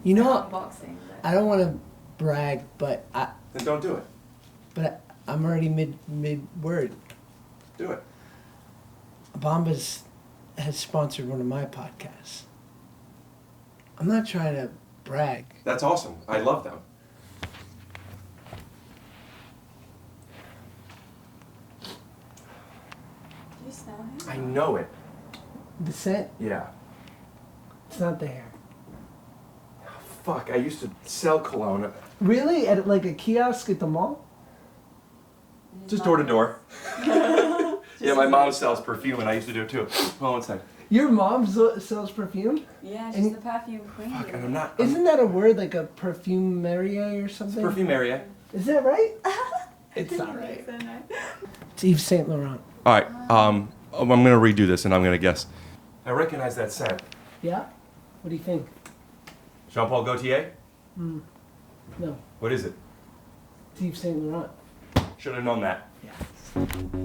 You know what? Unboxing. I don't want to brag, but Then don't do it. But I'm already mid word. Do it. Bombas has sponsored one of my podcasts. I'm not trying to brag. That's awesome. I love them. Do you smell him? I know it. The scent, Yeah. it's not there. Fuck, I used to sell cologne. Really? At like a kiosk at the mall? Just door to door. Yeah, my mom sells perfume and I used to do it too. Hold on one second. Your mom sells perfume? Yeah, And- she's the perfume queen. Fuck, and I'm not. Isn't that a word like a perfumeria or something? Perfume area. Is that right? It's not right. It's Yves Saint Laurent. Alright, I'm gonna redo this and I'm gonna guess. I recognize that scent. Yeah? What do you think? Jean Paul Gaultier? No, What is it? it's Yves Saint Laurent. Should have known that.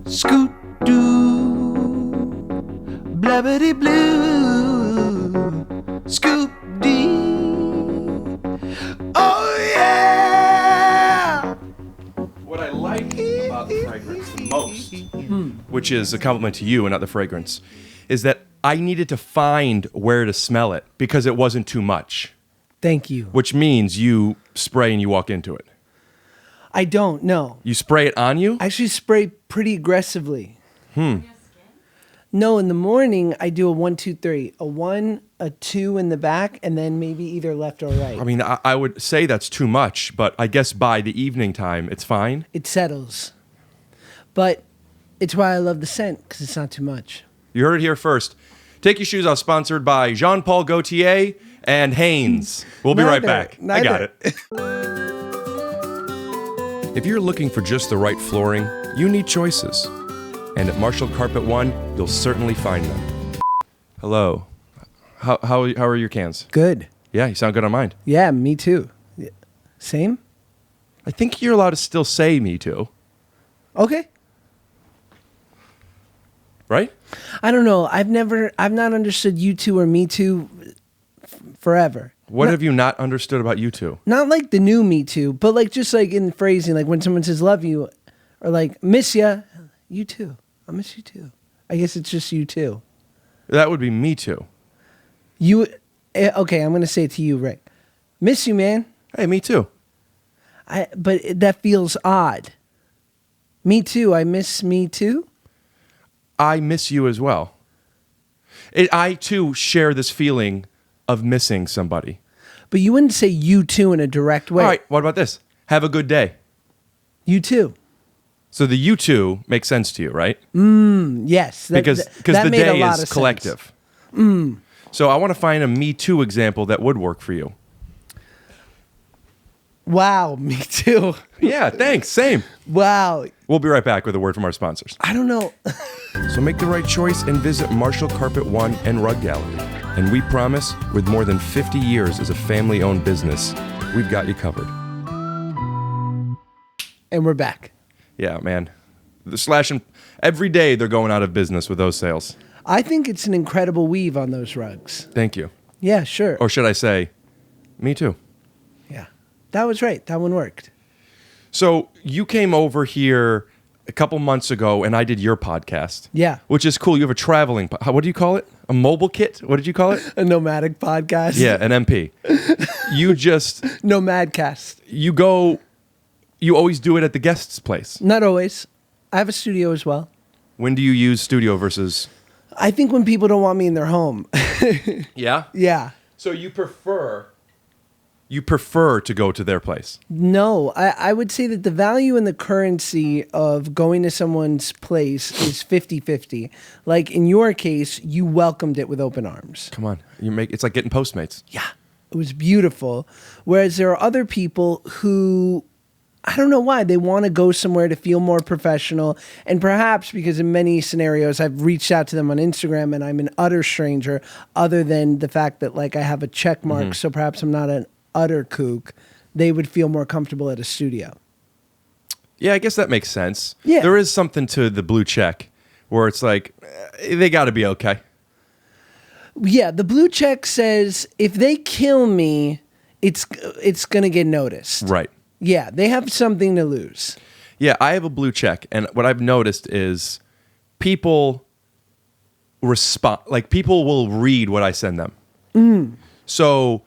Scoot doo, blabbity blue, scoop dee. Oh yeah! What I like about the fragrance the most, which is a compliment to you and not the fragrance, is that I needed to find where to smell it because it wasn't too much. Thank you. Which means you spray and you walk into it. I don't know. You spray it on you? I actually spray pretty aggressively. No, in the morning I do a 1, 2, 3. A 1, a 2 in the back, and then maybe either left or right. I mean, I would say that's too much, but I guess by the evening time, it's fine. It settles. But it's why I love the scent, because it's not too much. You heard it here first. Take Your Shoes Off, sponsored by Jean Paul Gaultier and Hanes. We'll be right back. I got it. If you're looking for just the right flooring, you need choices. And at Marshall Carpet One, you'll certainly find them. Hello. How are your cans? Good. Yeah, you sound good on mine. Yeah, me too. Same? I think you're allowed to still say me too. Okay. Right? I don't know. I've not understood you two or me too forever. What have you not understood about you two? Not like the new Me Too, but like just like in phrasing, like when someone says love you or like miss ya, you too. I miss you too. I guess it's just you too. That would be me too. Okay, I'm going to say it to you, Rick. Miss you, man. Hey, me too. But that feels odd. Me too. I miss me too. I miss you as well. I too share this feeling of missing somebody. But you wouldn't say you too in a direct way. All right, what about this? Have a good day. You too. So the you two makes sense to you, right? Yes. Because that the made a day lot is of collective. So I want to find a me too example that would work for you. Wow, me too. Yeah, thanks. Same. Wow. We'll be right back with a word from our sponsors. I don't know. So make the right choice and visit Marshall Carpet One and Rug Gallery. And we promise, with more than 50 years as a family-owned business, we've got you covered. And we're back. Yeah, man. The slashing every day they're going out of business with those sales. I think it's an incredible weave on those rugs. Thank you. Yeah, sure. Or should I say, me too. Yeah. That was right. That one worked. So you came over here a couple months ago and I did your podcast. Yeah. Which is cool. You have a traveling, what do you call it? A mobile kit? What did you call it? A nomadic podcast. Yeah, an MP. You just, Nomadcast. you always do it at the guest's place. Not always. I have a studio as well. When do you use studio versus? I think when people don't want me in their home. Yeah? Yeah. So you prefer to go to their place? No, I would say that the value and the currency of going to someone's place is 50-50. Like in your case, you welcomed it with open arms. Come on. It's like getting Postmates. Yeah. It was beautiful. Whereas there are other people who, I don't know why, they want to go somewhere to feel more professional. And perhaps because in many scenarios, I've reached out to them on Instagram and I'm an utter stranger, other than the fact that like I have a check mark. So perhaps I'm not an utter kook. They would feel more comfortable at a studio. Yeah, I guess that makes sense. Yeah. There is something to the blue check where it's like, they got to be okay. Yeah, the blue check says if they kill me it's going to get noticed. Right. Yeah, they have something to lose. Yeah, I have a blue check, and what I've noticed is people respond. Like, people will read what I send them. So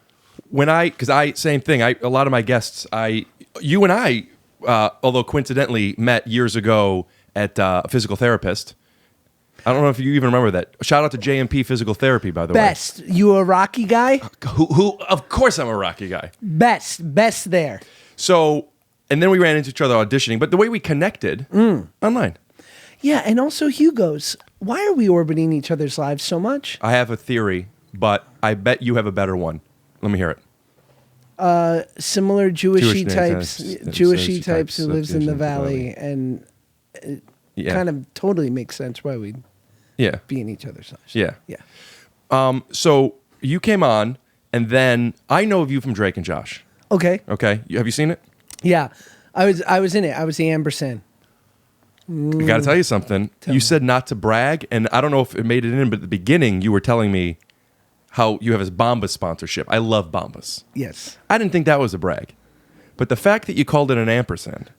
same thing. A lot of my guests, you and I, although coincidentally met years ago at a physical therapist. I don't know if you even remember that. Shout out to JMP Physical Therapy, by the way. Best. You a Rocky guy? Who? Of course, I'm a Rocky guy. Best there. So, and then we ran into each other auditioning, but the way we connected online. Yeah, and also Hugo's. Why are we orbiting each other's lives so much? I have a theory, but I bet you have a better one. Let me hear it. Similar Jewishy Jewish types who lives in the valley, and it kind of totally makes sense why we'd be in each other's lives. Yeah. Yeah. So you came on, and then I know of you from Drake and Josh. Okay. Okay. Have you seen it? Yeah. I was in it. I was the ampersand. I got to tell you something. You said not to brag, and I don't know if it made it in, but at the beginning you were telling me how you have this Bombas sponsorship. I love Bombas. Yes. I didn't think that was a brag. But the fact that you called it an ampersand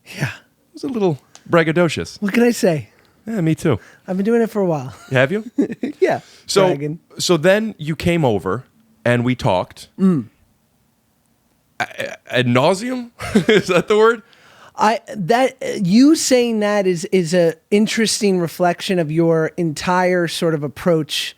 was a little braggadocious. What can I say? Yeah, me too. I've been doing it for a while. Have you? Yeah. Bragging. So then you came over and we talked. Ad nauseum? Is that the word? You saying that is a interesting reflection of your entire sort of approach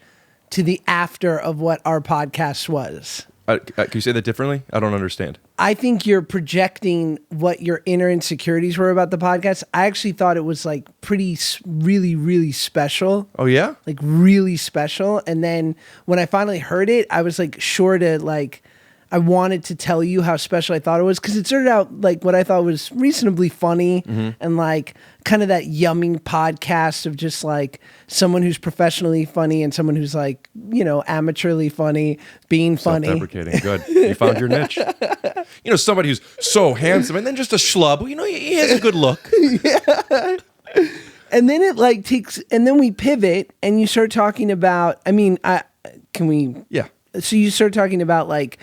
to the after of what our podcast was. Can you say that differently? I don't understand. I think you're projecting what your inner insecurities were about the podcast. I actually thought it was like really, really special. Oh, yeah? Like really special. And then when I finally heard it, I was like sure to like, I wanted to tell you how special I thought it was because it started out like what I thought was reasonably funny and like kind of that yumming podcast of just like someone who's professionally funny and someone who's like, you know, amateurly funny, being funny. Self-deprecating. Good. You found your niche. You know, somebody who's so handsome and then just a schlub. You know, he has a good look. Yeah. And then it like takes, and then we pivot and you start talking about, Yeah. So you start talking about like,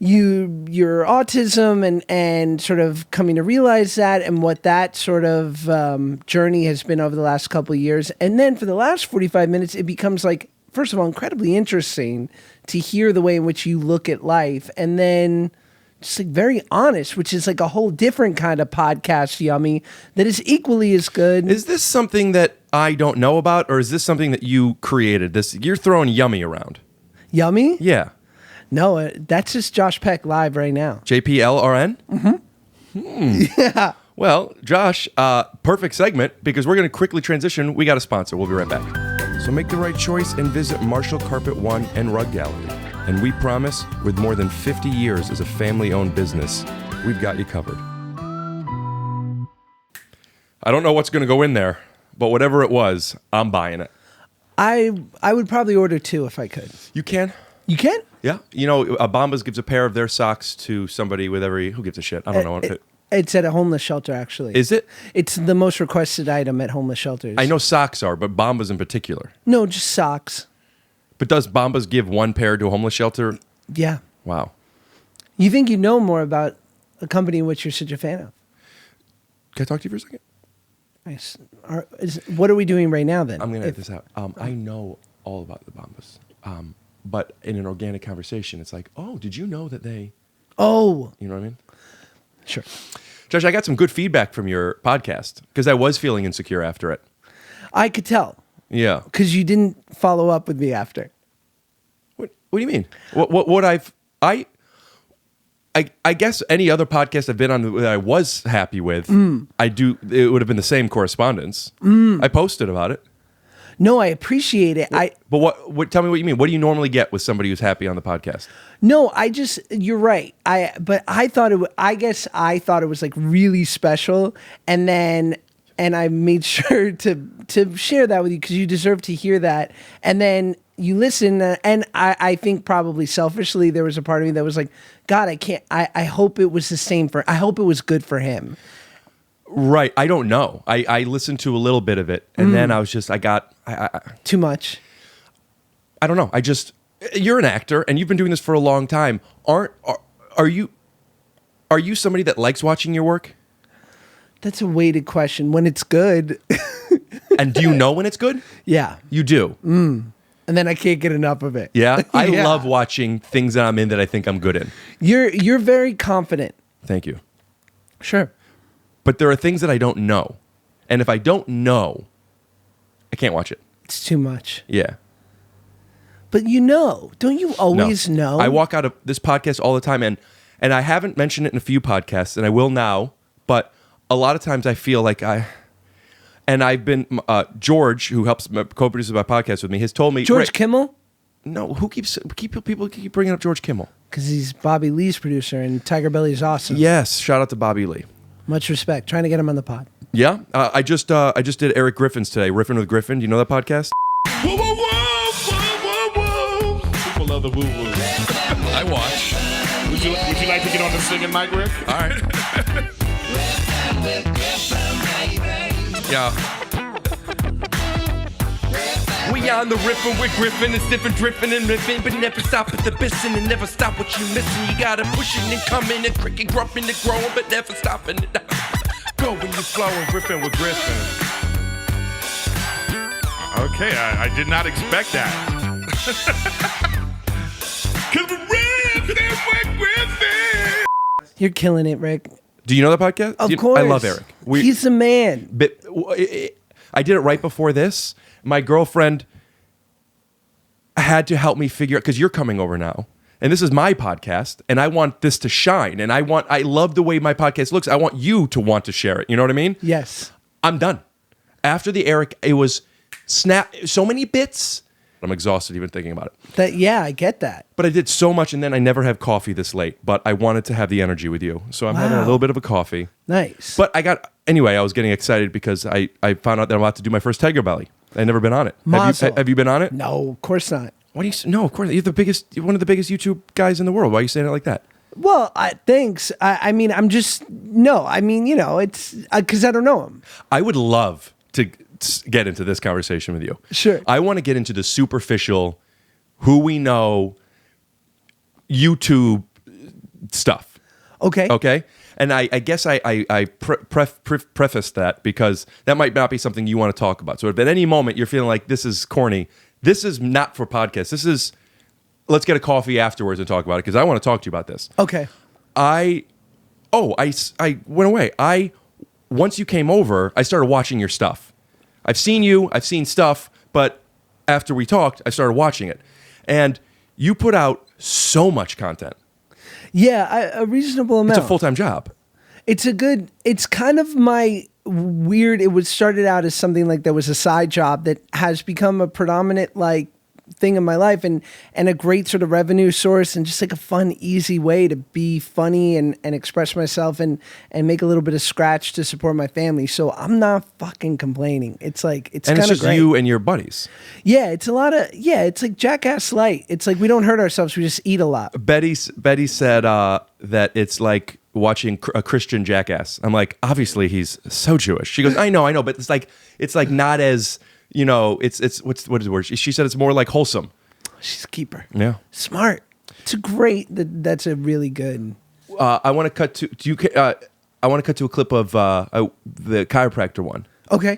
your autism and sort of coming to realize that and what that sort of journey has been over the last couple of years. And then for the last 45 minutes, it becomes like, first of all, incredibly interesting to hear the way in which you look at life. And then just like very honest, which is like a whole different kind of podcast yummy that is equally as good. Is this something that I don't know about, or is this something that you created? You're throwing yummy around. Yummy? Yeah. No, that's just Josh Peck live right now. JPLRN? Yeah. Well, Josh, perfect segment because we're going to quickly transition. We got a sponsor. We'll be right back. So make the right choice and visit Marshall Carpet One and Rug Gallery. And we promise, with more than 50 years as a family-owned business, we've got you covered. I don't know what's going to go in there, but whatever it was, I'm buying it. I would probably order 2 if I could. You can? You can? Yeah. You know, Bombas gives a pair of their socks to somebody with who gives a shit? I don't know. It's at a homeless shelter, actually. Is it? It's the most requested item at homeless shelters. I know socks are, but Bombas in particular. No, just socks. But does Bombas give one pair to a homeless shelter? Yeah. Wow. You think you know more about a company in which you're such a fan of. Can I talk to you for a second? Nice. What are we doing right now, then? I'm going to edit this out. I know all about the Bombas. But in an organic conversation, it's like, oh, did you know that they... Oh. You know what I mean? Sure. Josh, I got some good feedback from your podcast because I was feeling insecure after it. I could tell. Yeah. Because you didn't follow up with me after. What do you mean? I guess any other podcast I've been on that I was happy with, it would have been the same correspondence. I posted about it. No, I appreciate it. But tell me what you mean. What do you normally get with somebody who's happy on the podcast? No, you're right. I thought I thought it was like really special. And I made sure to share that with you because you deserve to hear that. And then you listen, and I think probably selfishly there was a part of me that was like, God, I hope it was the same I hope it was good for him. Right. I don't know. I listened to a little bit of it, and then I was just, too much. I don't know. You're an actor, and you've been doing this for a long time. are you somebody that likes watching your work? That's a weighted question. When it's good, And do you know when it's good? yeah, You do. and then I can't get enough of it. Yeah, I Yeah. love watching things that I'm in that I think I'm good in. You're very confident. Thank you. Sure. But there are things that I don't know, and if I don't know, I can't watch it. It's too much. Yeah. But don't you always know? I walk out of this podcast all the time, and I haven't mentioned it in a few podcasts, and I will now. But a lot of times I feel like I've been George, who helps co-produce my podcast with me, has told me George Rick, Kimmel? No, people keep bringing up George Kimmel. Because he's Bobby Lee's producer, and Tiger Belly is awesome. Yes, shout out to Bobby Lee. Much respect. Trying to get him on the pod. Yeah, I just did Eric Griffin's today. Riffin with Griffin. Do you know that podcast? Whoa, whoa, whoa, whoa, whoa, whoa. People love the woo woo. I watch. Would you like to get on the singing mic, Rick? All right. Yeah. We on the riffin' with Griffin. It's different dripping and riffing, but never stop at the bissin' and never stop what you missing. You gotta push it and coming and cricket grumping and growing, but never stopping it. Go when you flowing, riffin' with Griffin. Okay, I did not expect that. Cause we're riffing with Griffin. You're killing it, Rick. Do you know that podcast? Of course. I love Eric. He's the man. But I did it right before this. My girlfriend had to help me figure out, because you're coming over now, and this is my podcast, and I want this to shine, and I love the way my podcast looks. I want you to want to share it. You know what I mean? Yes. I'm done. After the Eric, it was so many bits. I'm exhausted even thinking about it. I get that. But I did so much, and then I never have coffee this late, but I wanted to have the energy with you. So I'm having a little bit of a coffee. Nice. But I was getting excited because I found out that I'm about to do my first Tiger Belly. I've never been on it. Mazel. Have you been on it? No, of course not. Why do you? No, of course. You're one of the biggest YouTube guys in the world. Why are you saying it like that? Well, thanks. I mean, it's because I don't know him. I would love to get into this conversation with you. Sure. I want to get into the superficial, who we know, YouTube stuff. Okay. Okay. And I guess I preface that because that might not be something you want to talk about. So if at any moment you're feeling like this is corny, this is not for podcasts. This is, let's get a coffee afterwards and talk about it because I want to talk to you about this. Okay. I went away. Once you came over, I started watching your stuff. I've seen stuff, but after we talked, I started watching it. And you put out so much content. Yeah, a reasonable amount. It's a full-time job. It's kind of my weird, started out as something like that was a side job that has become a predominant thing in my life and a great sort of revenue source and just like a fun, easy way to be funny and express myself and make a little bit of scratch to support my family. So I'm not fucking complaining. It's kind of great. And it's just you and your buddies. Yeah, it's it's like Jackass Light. It's like we don't hurt ourselves, we just eat a lot. Betty said that it's like watching a Christian Jackass. I'm like, obviously he's so Jewish. She goes, I know, but it's like not as, what is the word? She said it's more like wholesome. She's a keeper. Yeah. Smart. It's a great, that's a really good. I want to cut to, I want to cut to a clip of the chiropractor one. Okay.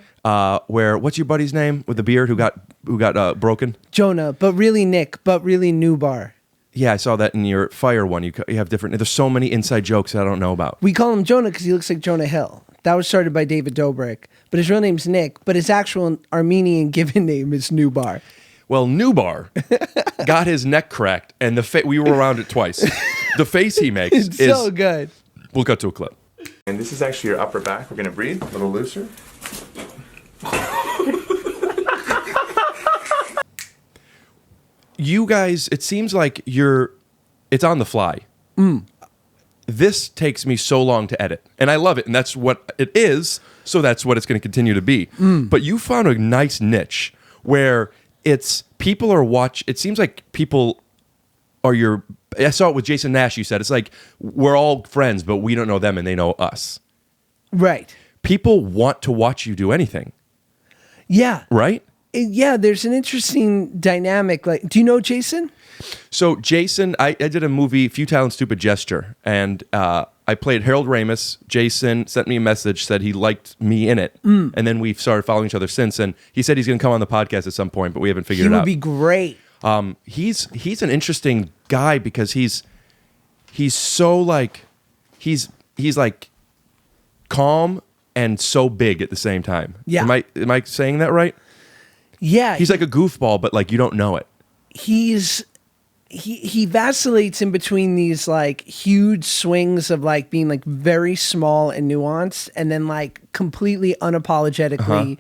Where, what's your buddy's name with the beard who got broken? Jonah, but really Nick, but really New Bar. Yeah, I saw that in your fire one. You have different, there's so many inside jokes that I don't know about. We call him Jonah because he looks like Jonah Hill. That was started by David Dobrik, but his real name's Nick, but his actual Armenian given name is Nubar. Well, Nubar got his neck cracked, and we were around it twice. The face he makes It's so good. We'll cut to a clip. And this is actually your upper back. We're going to breathe a little looser. You guys, it seems like it's on the fly. This takes me so long to edit, and I love it, and that's what it is, so that's what it's going to continue to be. But you found a nice niche where it seems like people are I saw it with Jason Nash, you said. It's like we're all friends, but we don't know them, and they know us. Right. People want to watch you do anything. Yeah. Right? Yeah, there's an interesting dynamic. Like, do you know Jason? So Jason, I did a movie, Futile and Stupid Gesture, and I played Harold Ramis. Jason sent me a message, said he liked me in it, and then we've started following each other since. And he said he's going to come on the podcast at some point, but we haven't figured He it out. would be great. He's an interesting guy because he's so like he's like calm and so big at the same time. Yeah. Am I saying that right? Yeah, He's like a goofball, but like you don't know it. He vacillates in between these like huge swings of like being like very small and nuanced, and then like completely unapologetically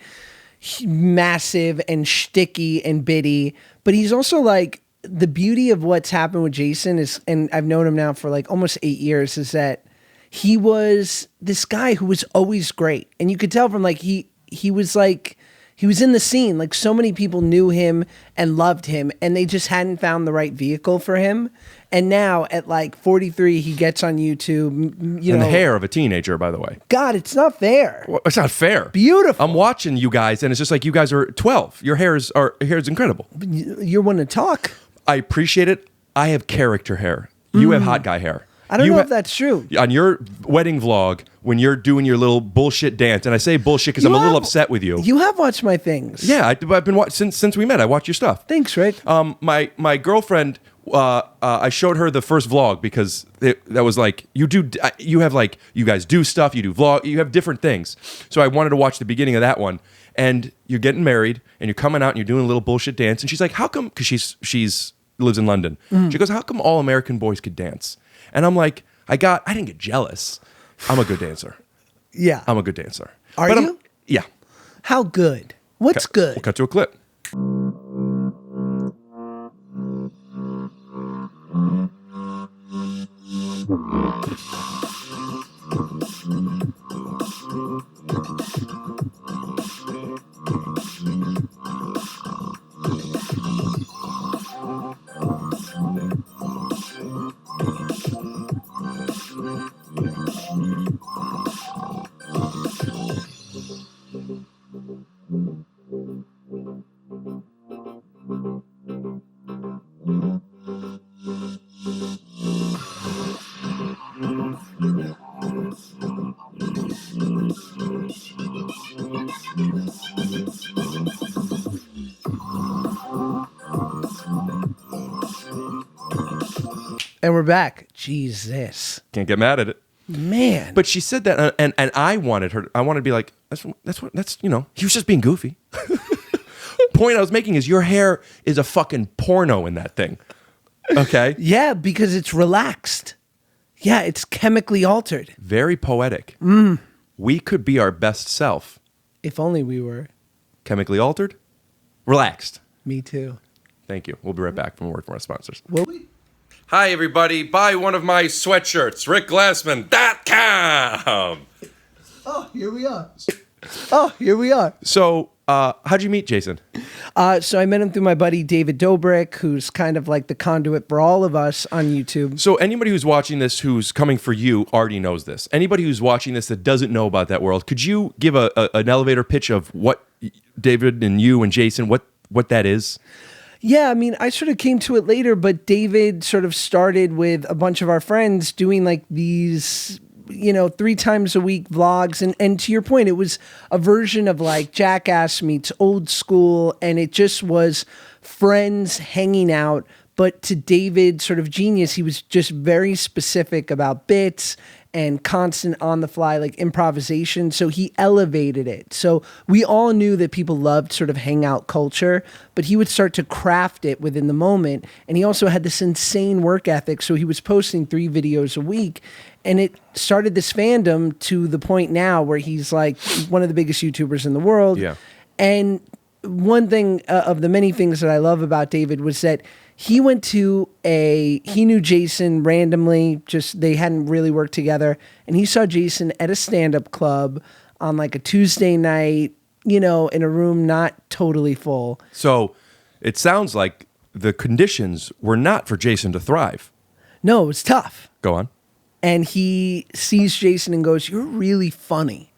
massive and shticky and bitty. But he's also like, the beauty of what's happened with Jason is, and I've known him now for like almost 8 years, is that he was this guy who was always great, and you could tell from like he was like. He was in the scene. Like, so many people knew him and loved him, and they just hadn't found the right vehicle for him. And now at like 43, he gets on YouTube, And the hair of a teenager, by the way. God, it's not fair. Well, it's not fair. Beautiful. I'm watching you guys, and it's just like you guys are 12. Your hair is incredible. You're one to talk. I appreciate it. I have character hair. You have hot guy hair. I don't You know ha- if that's true. On your wedding vlog, when you're doing your little bullshit dance, and I say bullshit because I'm a little upset with you. You have watched my things. Yeah, I've been watching since we met. I watch your stuff. Thanks, Rick. My girlfriend, I showed her the first vlog because that was like you have like you guys do stuff, you do vlog, you have different things. So I wanted to watch the beginning of that one, and you're getting married, and you're coming out, and you're doing a little bullshit dance, and she's like, "How come?" Because she's lives in London. She goes, "How come all American boys could dance?" And I'm like, I didn't get jealous. I'm a good dancer. Yeah. I'm a good dancer. Are But you? Yeah. How good? What's good? We'll cut to a clip. And we're back. Jesus. Can't get mad at it. Man. But she said that, and I wanted to be like, that's he was just being goofy. Point I was making is your hair is a fucking porno in that thing. Okay? Yeah, because it's relaxed. Yeah, it's chemically altered. Very poetic. We could be our best self. If only we were. Chemically altered, relaxed. Me too. Thank you. We'll be right back from work from our sponsors. Will we? Hi, everybody. Buy one of my sweatshirts. RickGlassman.com. Oh, here we are. Oh, here we are. So, how'd you meet Jason? So I met him through my buddy David Dobrik, who's kind of like the conduit for all of us on YouTube. So anybody who's watching this who's coming for you already knows this. Anybody who's watching this that doesn't know about that world, could you give an elevator pitch of what David and you and Jason, what that is? Yeah, I mean, I sort of came to it later, but David sort of started with a bunch of our friends doing like these, 3 times a week vlogs. And to your point, it was a version of like Jackass meets old school. And it just was friends hanging out. But to David's sort of genius, he was just very specific about bits and constant on the fly, like improvisation. So he elevated it. So we all knew that people loved sort of hangout culture, but he would start to craft it within the moment. And he also had this insane work ethic. So he was posting 3 videos a week. And it started this fandom to the point now where he's like one of the biggest YouTubers in the world. Yeah. And one thing of the many things that I love about David was that he knew Jason randomly, just they hadn't really worked together. And he saw Jason at a stand-up club on like a Tuesday night, in a room not totally full. So it sounds like the conditions were not for Jason to thrive. No, it was tough. Go on. And he sees Jason and goes, "You're really funny.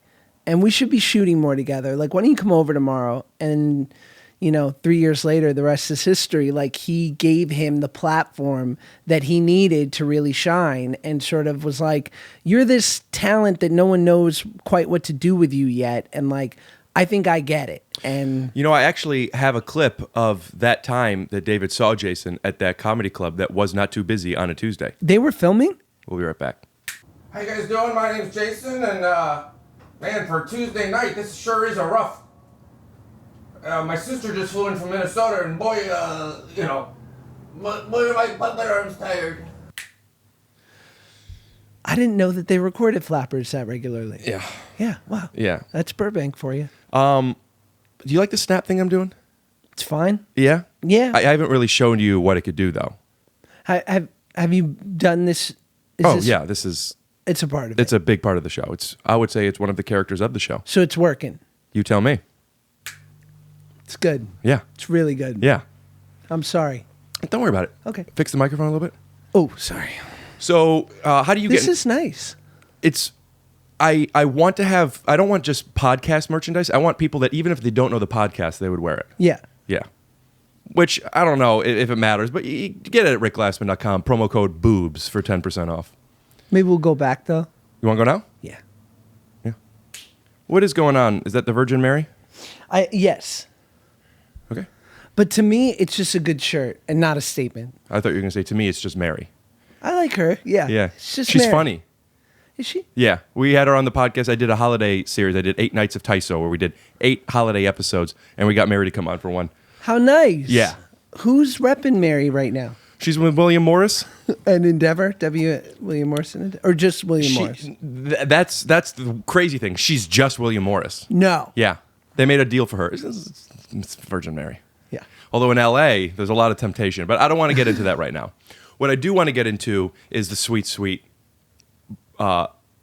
And we should be shooting more together. Like, why don't you come over tomorrow?" And, 3 years later, the rest is history. Like, he gave him the platform that he needed to really shine, and sort of was like, you're this talent that no one knows quite what to do with you yet. And like, I think I get it. And I actually have a clip of that time that David saw Jason at that comedy club that was not too busy on a Tuesday. they were filming? We'll be right back. How you guys doing? My name's Jason, and man, for Tuesday night, this sure is a rough. My sister just flew in from Minnesota, and boy, my butt arm's tired. I didn't know that they recorded flappers that regularly. Yeah. Yeah, wow. Yeah. That's Burbank for you. Do you like the snap thing I'm doing? It's fine. Yeah? Yeah. I haven't really shown you what it could do, though. Have you done this? This is... It's a part of It's it. a big part of the show. I would say it's one of the characters of the show. So it's working. You tell me. It's good. Yeah. It's really good. Yeah. I'm sorry. Don't worry about it. Okay. Fix the microphone a little bit. Oh, sorry. So, how do you This get... is nice. It's... I want to have... I don't want just podcast merchandise. I want people that, even if they don't know the podcast, they would wear it. Yeah. Yeah. Which, I don't know if it matters, but you get it at rickglassman.com. Promo code BOOBS for 10% off. Maybe we'll go back though. You want to go now? Yeah. Yeah. What is going on? Is that the Virgin Mary? Yes. Okay. But to me, it's just a good shirt and not a statement. I thought you were going to say, to me, it's just Mary. I like her. Yeah. Yeah. It's just She's Mary. funny. Is she? Yeah. We had her on the podcast. I did a holiday series. I did 8 nights of TYSO, where we did 8 holiday episodes, and we got Mary to come on for one. How nice. Yeah. Who's repping Mary right now? She's with William Morris. An Endeavor? William Morrison? Or just William Morris? That's the crazy thing. She's just William Morris. No. Yeah. They made a deal for her. It's Virgin Mary. Yeah. Although in LA, there's a lot of temptation, but I don't want to get into that right now. What I do want to get into is the sweet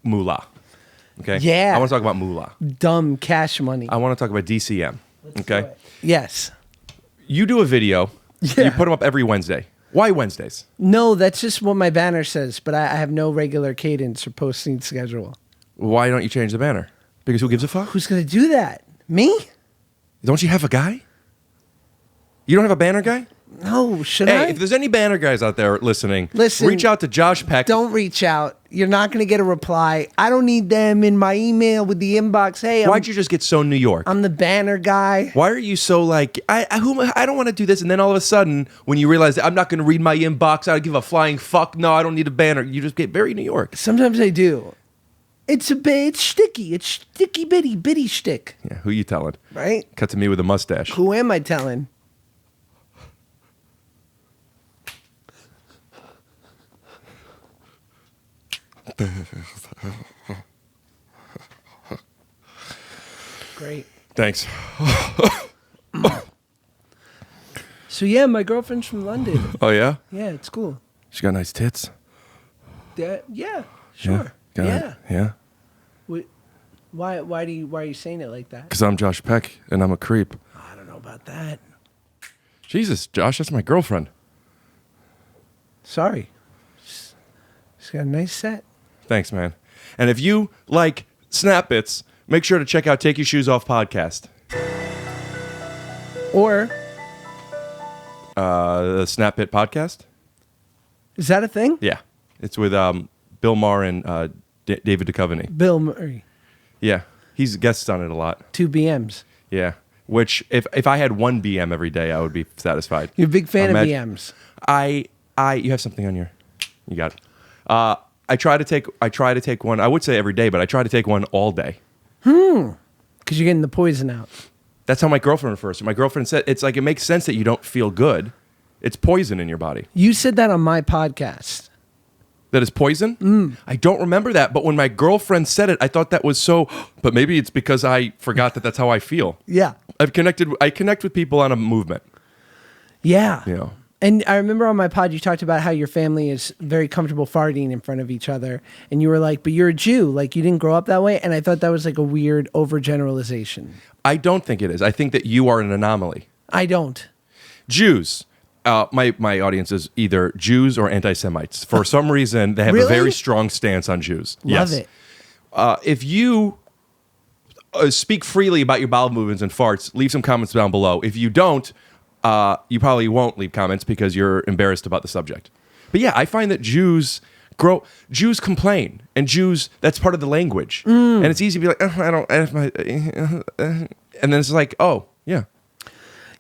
moolah. Okay? Yeah. I want to talk about moolah. Dumb cash money. I want to talk about DCM. Okay? Yes. You do a video. Yeah. You put them up every Wednesday. Why Wednesdays? No, that's just what my banner says, but I have no regular cadence or posting schedule. Why don't you change the banner? Because who gives a fuck? Who's going to do that? Me? Don't you have a guy? You don't have a banner guy? No, should Hey, I? if there's any banner guys out there listening, Listen, reach out to Josh Peck. Don't reach out. You're not going to get a reply. I don't need them in my email with the inbox. Hey, Why'd you just get so New York? I'm the banner guy. Why are you so like, I don't want to do this, and then all of a sudden, when you realize that I'm not going to read my inbox, I don't give a flying fuck, no, I don't need a banner, you just get very New York. Sometimes I do. It's sticky. It's sticky bitty shtick, Yeah, who you telling? right? Cut to me with a mustache. Who am I telling? Great. Thanks. So yeah, my girlfriend's from London. Oh, yeah? Yeah, it's cool. She got nice tits. Yeah, sure. Got Yeah. it. Yeah. Why are you saying it like that? Because I'm Josh Peck, and I'm a creep. I don't know about that. Jesus, Josh, that's my girlfriend. Sorry. She's got a nice set. Thanks, man. And if you like Snap Bits, make sure to check out Take Your Shoes Off podcast. Or The Snap Bit podcast? is that a thing? Yeah. It's with Bill Maher and David Duchovny. Bill Murray, Yeah. He's guests on it a lot. 2 BMs. Yeah. Which, if I had 1 BM every day, I would be satisfied. You're a big fan of Imagine- BMs. You have something on your... You got it. I try to take one, I would say every day, but I try to take one all day. Because you're getting the poison out. That's how my girlfriend refers to it. My girlfriend said, it's like, it makes sense that you don't feel good. It's poison in your body. You said that on my podcast. That is poison? I don't remember that, but when my girlfriend said it, I thought that was so, but maybe it's because I forgot that that's how I feel. Yeah. I connect with people on a movement, Yeah. you know. And I remember on my pod, you talked about how your family is very comfortable farting in front of each other. And you were like, but you're a Jew. Like, you didn't grow up that way. And I thought that was like a weird overgeneralization. I don't think it is. I think that you are an anomaly. I don't. Jews. My audience is either Jews or anti-Semites. For some reason, they have a Really? very strong stance on Jews. Love Yes. it. If you speak freely about your bowel movements and farts. Leave some comments down below. If you don't, you probably won't leave comments because you're embarrassed about the subject. But yeah, I find that Jews complain, and that's part of the language. And it's easy to be like, I don't, and then it's like, oh, yeah.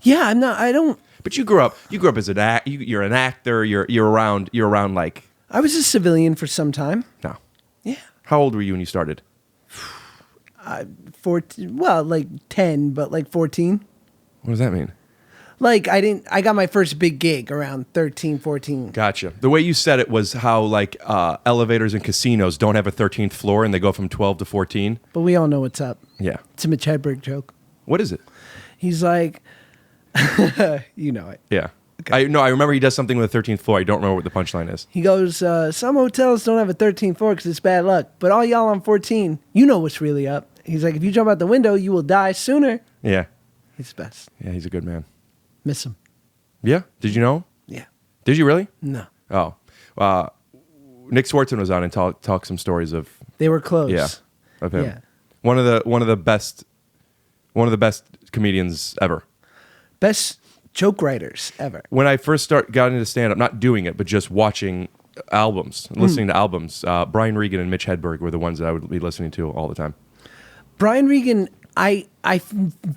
Yeah, I don't. But you grew up as you're an actor, you're around like. I was a civilian for some time. No. Yeah. How old were you when you started? 14, well, like 10, but like 14. What does that mean? Like I got my first big gig around 13, 14. Gotcha. The way you said it was how like elevators in casinos don't have a 13th floor and they go from 12 to 14. But we all know what's up. Yeah. It's a Mitch Hedberg joke. What is it? He's like, you know it. Yeah. I remember he does something with the 13th floor. I don't remember what the punchline is. He goes, some hotels don't have a 13th floor because it's bad luck. But all y'all on 14, you know what's really up. He's like, if you jump out the window, you will die sooner. Yeah. He's the best. Yeah, he's a good man. Miss him. Yeah? Did you know him? Yeah. Did you really? No. Oh. Nick Swartzen was on and talked some stories of They were close. Yeah, of him. Yeah. One of the best comedians ever. Best joke writers ever. When I first got into stand up, not doing it, but just watching albums, listening to albums, Brian Regan and Mitch Hedberg were the ones that I would be listening to all the time. Brian Regan, I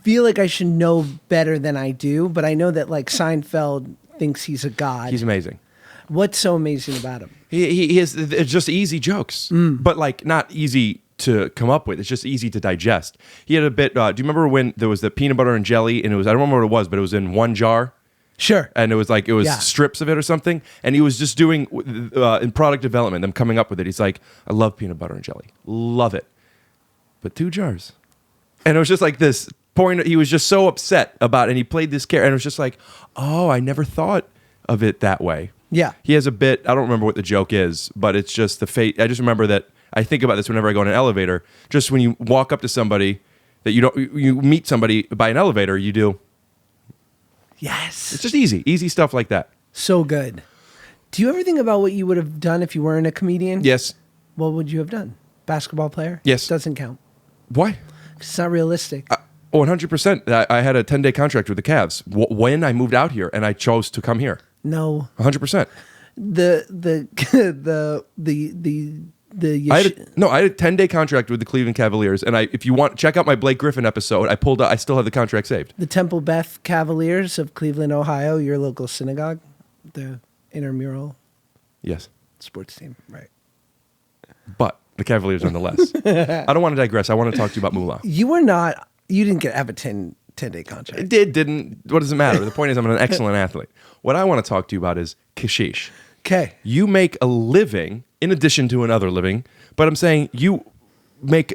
feel like I should know better than I do, but I know that like Seinfeld thinks he's a god. He's amazing. What's so amazing about him? He is, it's just easy jokes, but like not easy to come up with. It's just easy to digest. He had a bit, do you remember when there was the peanut butter and jelly and I don't remember what it was, but it was in one jar? Sure. And it was Yeah. strips of it or something. And he was just doing, in product development, them coming up with it. He's like, I love peanut butter and jelly. Love it. But 2 jars. And it was just like this point. He was just so upset about it. And he played this character. And it was just like, oh, I never thought of it that way. Yeah. He has a bit, I don't remember what the joke is, but it's just the fate. I just remember that I think about this whenever I go in an elevator. Just when you walk up to somebody that you meet somebody by an elevator, you do. Yes. It's just easy stuff like that. So good. Do you ever think about what you would have done if you weren't a comedian? Yes. What would you have done? Basketball player? Yes. Doesn't count. Why? It's not realistic. 100%. I had a 10-day contract with the Cavs when I moved out here, and I chose to come here. No. 100%. The I had a 10-day contract with the Cleveland Cavaliers, and if you want, check out my Blake Griffin episode. I still have the contract saved. the Temple Beth Cavaliers of Cleveland, Ohio, your local synagogue, the intramural Yes, sports team, right? but the Cavaliers nonetheless. I don't want to digress. I want to talk to you about Moolah. You didn't have a 10-day contract. It didn't. What does it matter? The point is, I'm an excellent athlete. What I want to talk to you about is kashish. Okay. You make a living in addition to another living, but I'm saying you make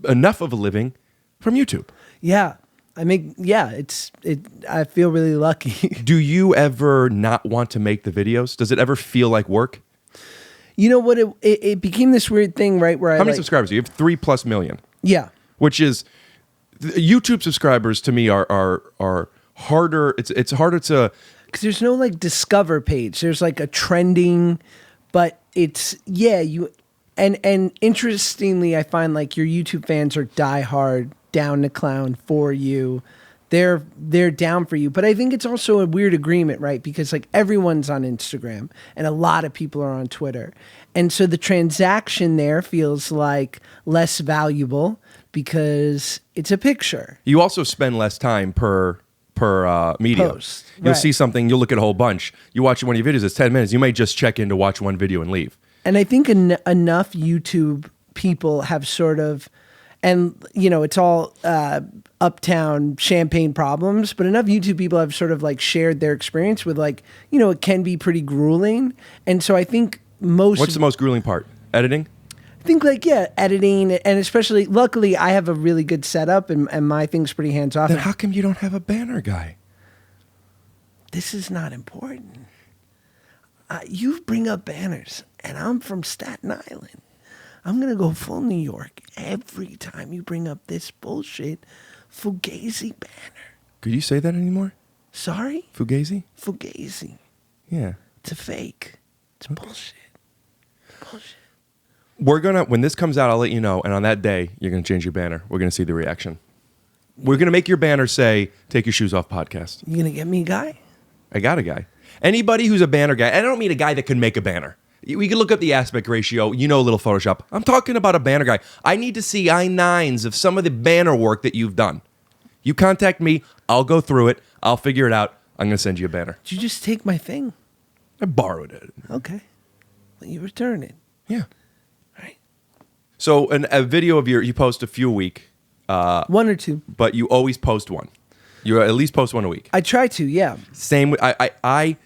enough of a living from YouTube. Yeah. I feel really lucky. Do you ever not want to make the videos? Does it ever feel like work? You know what? It became this weird thing, right? Where How many subscribers do you have? 3+ million. Yeah. Which is YouTube subscribers to me are harder. It's harder to. Because there's no like discover page. There's like a trending, but it's and interestingly, I find like your YouTube fans are diehard, down to clown for you. They're down for you. But I think it's also a weird agreement, right? Because like everyone's on Instagram and a lot of people are on Twitter. And so the transaction there feels like less valuable because it's a picture. You also spend less time per media. Post, You'll right. see something, you'll look at a whole bunch. You watch one of your videos, it's 10 minutes. You may just check in to watch one video and leave. And I think enough YouTube people have sort of, and it's all uptown champagne problems, but enough YouTube people have sort of like shared their experience with like, it can be pretty grueling. And so I think What's the most grueling part? Editing? I think like, editing, and especially, luckily I have a really good setup and my thing's pretty hands off. Then how come you don't have a banner guy? This is not important. You bring up banners, and I'm from Staten Island. I'm going to go full New York every time you bring up this bullshit Fugazi banner. Could you say that anymore? Sorry? Fugazi? Fugazi. Yeah. It's a fake. It's bullshit. Bullshit. when this comes out, I'll let you know. And on that day, you're gonna change your banner. We're gonna see the reaction. We're gonna make your banner say "Take your shoes off" podcast. You gonna get me a guy? I got a guy. Anybody who's a banner guy. I don't mean a guy that can make a banner. We can look up the aspect ratio. You know, a little Photoshop. I'm talking about a banner guy. I need to see I-9s of some of the banner work that you've done. You contact me. I'll go through it. I'll figure it out. I'm going to send you a banner. Did you just take my thing? I borrowed it. Okay. Well, you return it. Yeah. Right. So a video of you post a few a week. One or two. But you always post one. You at least post one a week. I try to, yeah. Same. I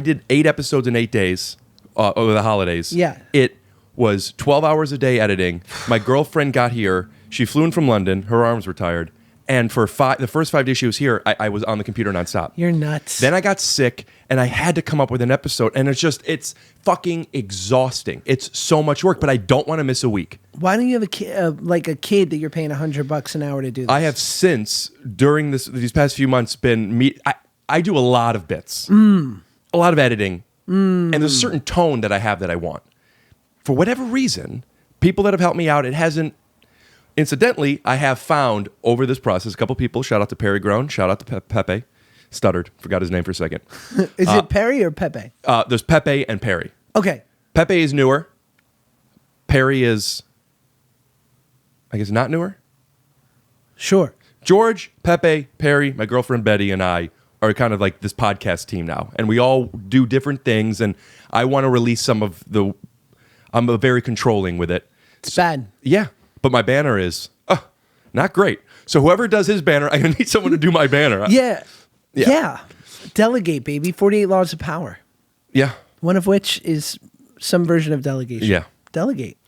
did 8 episodes in 8 days over the holidays. Yeah. It was 12 hours a day editing. My girlfriend got here. She flew in from London. Her arms were tired. And for the first 5 days she was here, I was on the computer nonstop. You're nuts. Then I got sick, and I had to come up with an episode. And it's fucking exhausting. It's so much work, but I don't want to miss a week. Why don't you have a kid, like a kid that you're paying $100 an hour to do this? I have since, during these past few months, I do a lot of bits, a lot of editing, and there's a certain tone that I have that I want. For whatever reason, people that have helped me out, it hasn't. Incidentally, I have found over this process a couple people. Shout out to Perry Grown. Shout out to Pepe. Stuttered. Forgot his name for a second. Is it Perry or Pepe? There's Pepe and Perry. Okay. Pepe is newer. Perry is, I guess, not newer. Sure. George, Pepe, Perry, my girlfriend Betty, and I are kind of like this podcast team now. And we all do different things. And I want to release some of I'm very controlling with it. It's bad. Yeah. But my banner is not great. So whoever does his banner, I'm going to need someone to do my banner. Yeah. Delegate, baby. 48 laws of power. Yeah. One of which is some version of delegation. Yeah. Delegate.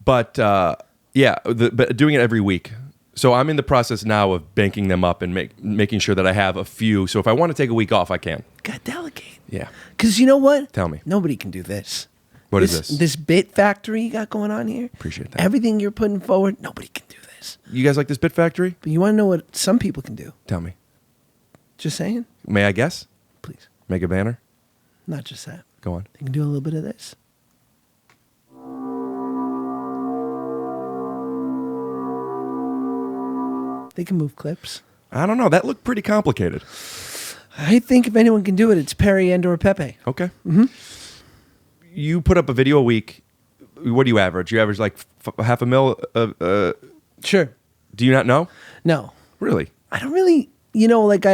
But but doing it every week. So I'm in the process now of banking them up and making sure that I have a few. So if I want to take a week off, I can. Gotta delegate. Yeah. Because you know what? Tell me. Nobody can do this. What is this? This bit factory you got going on here. Appreciate that. Everything you're putting forward, nobody can do this. You guys like this bit factory? But you want to know what some people can do? Tell me. Just saying? May I guess? Please. Make a banner? Not just that. Go on. They can do a little bit of this. They can move clips. I don't know. That looked pretty complicated. I think if anyone can do it, it's Perry and or Pepe. Okay. Mm-hmm. You put up a video a week. What do you average? You average like half a mil? Sure. Do you not know? No. Really? I don't really, like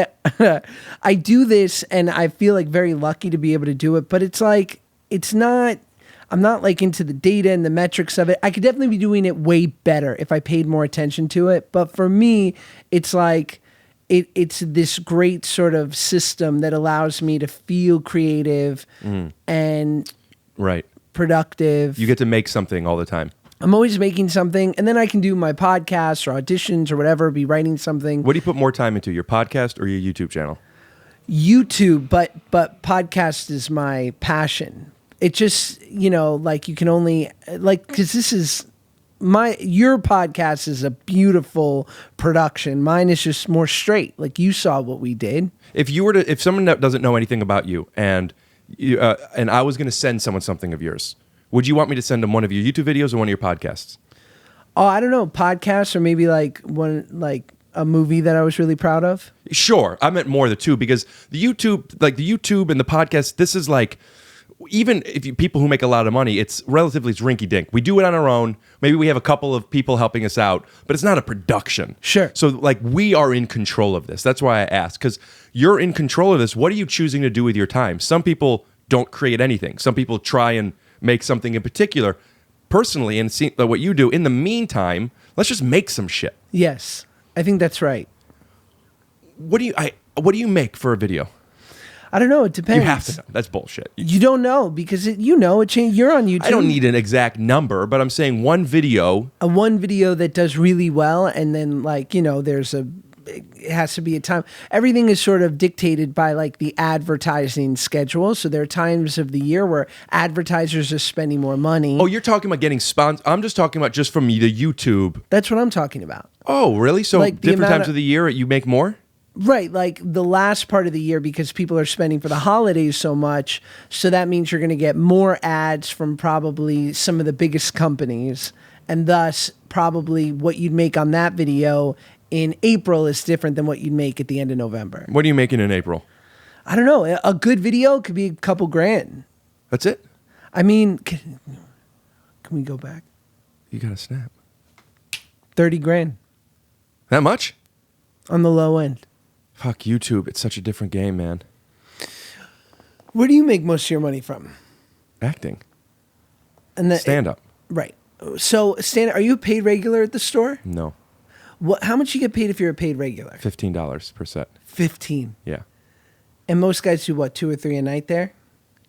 I do this and I feel like very lucky to be able to do it, but it's like, I'm not like into the data and the metrics of it. I could definitely be doing it way better if I paid more attention to it. But for me, it's like, it's this great sort of system that allows me to feel creative and right, productive. You get to make something all the time. I'm always making something, and then I can do my podcasts or auditions or whatever, be writing something. What do you put more time into, your podcast or your YouTube channel? YouTube, but podcast is my passion. It just, like you can only, like, because this is, your podcast is a beautiful production. Mine is just more straight. Like you saw what we did. If someone that doesn't know anything about you and I was going to send someone something of yours, would you want me to send them one of your YouTube videos or one of your podcasts? Oh, I don't know. Podcasts or maybe like a movie that I was really proud of. Sure. I meant more the two because the YouTube and the podcast, this is like, even if people who make a lot of money, it's relatively rinky-dink. We do it on our own. Maybe we have a couple of people helping us out, but it's not a production. Sure. So like we are in control of this. That's why I asked, because you're in control of this. What are you choosing to do with your time? Some people don't create anything. Some people try and make something in particular. Personally, and see what you do, in the meantime, let's just make some shit. Yes, I think that's right. What do you make for a video? I don't know. It depends. You have to know. That's bullshit. You don't know because it changed. You're on YouTube. I don't need an exact number, but I'm saying one video. One video that does really well, and then it has to be a time. Everything is sort of dictated by like the advertising schedule. So there are times of the year where advertisers are spending more money. Oh, you're talking about getting sponsored. I'm just talking about just from the YouTube. That's what I'm talking about. Oh, really? So like different times of the year you make more? Right, like the last part of the year because people are spending for the holidays so much. So that means you're going to get more ads from probably some of the biggest companies. And thus, probably what you'd make on that video in April is different than what you'd make at the end of November. What are you making in April? I don't know. A good video could be a couple grand. That's it? I mean, can we go back? You got to snap. 30 grand That much? on the low end. Fuck YouTube. It's such a different game, man. Where do you make most of your money from? Acting. And Stand up. Right. So, are you a paid regular at the store? No. How much you get paid if you're a paid regular? $15 per set. 15. Yeah. And most guys do what, 2 or 3 a night there?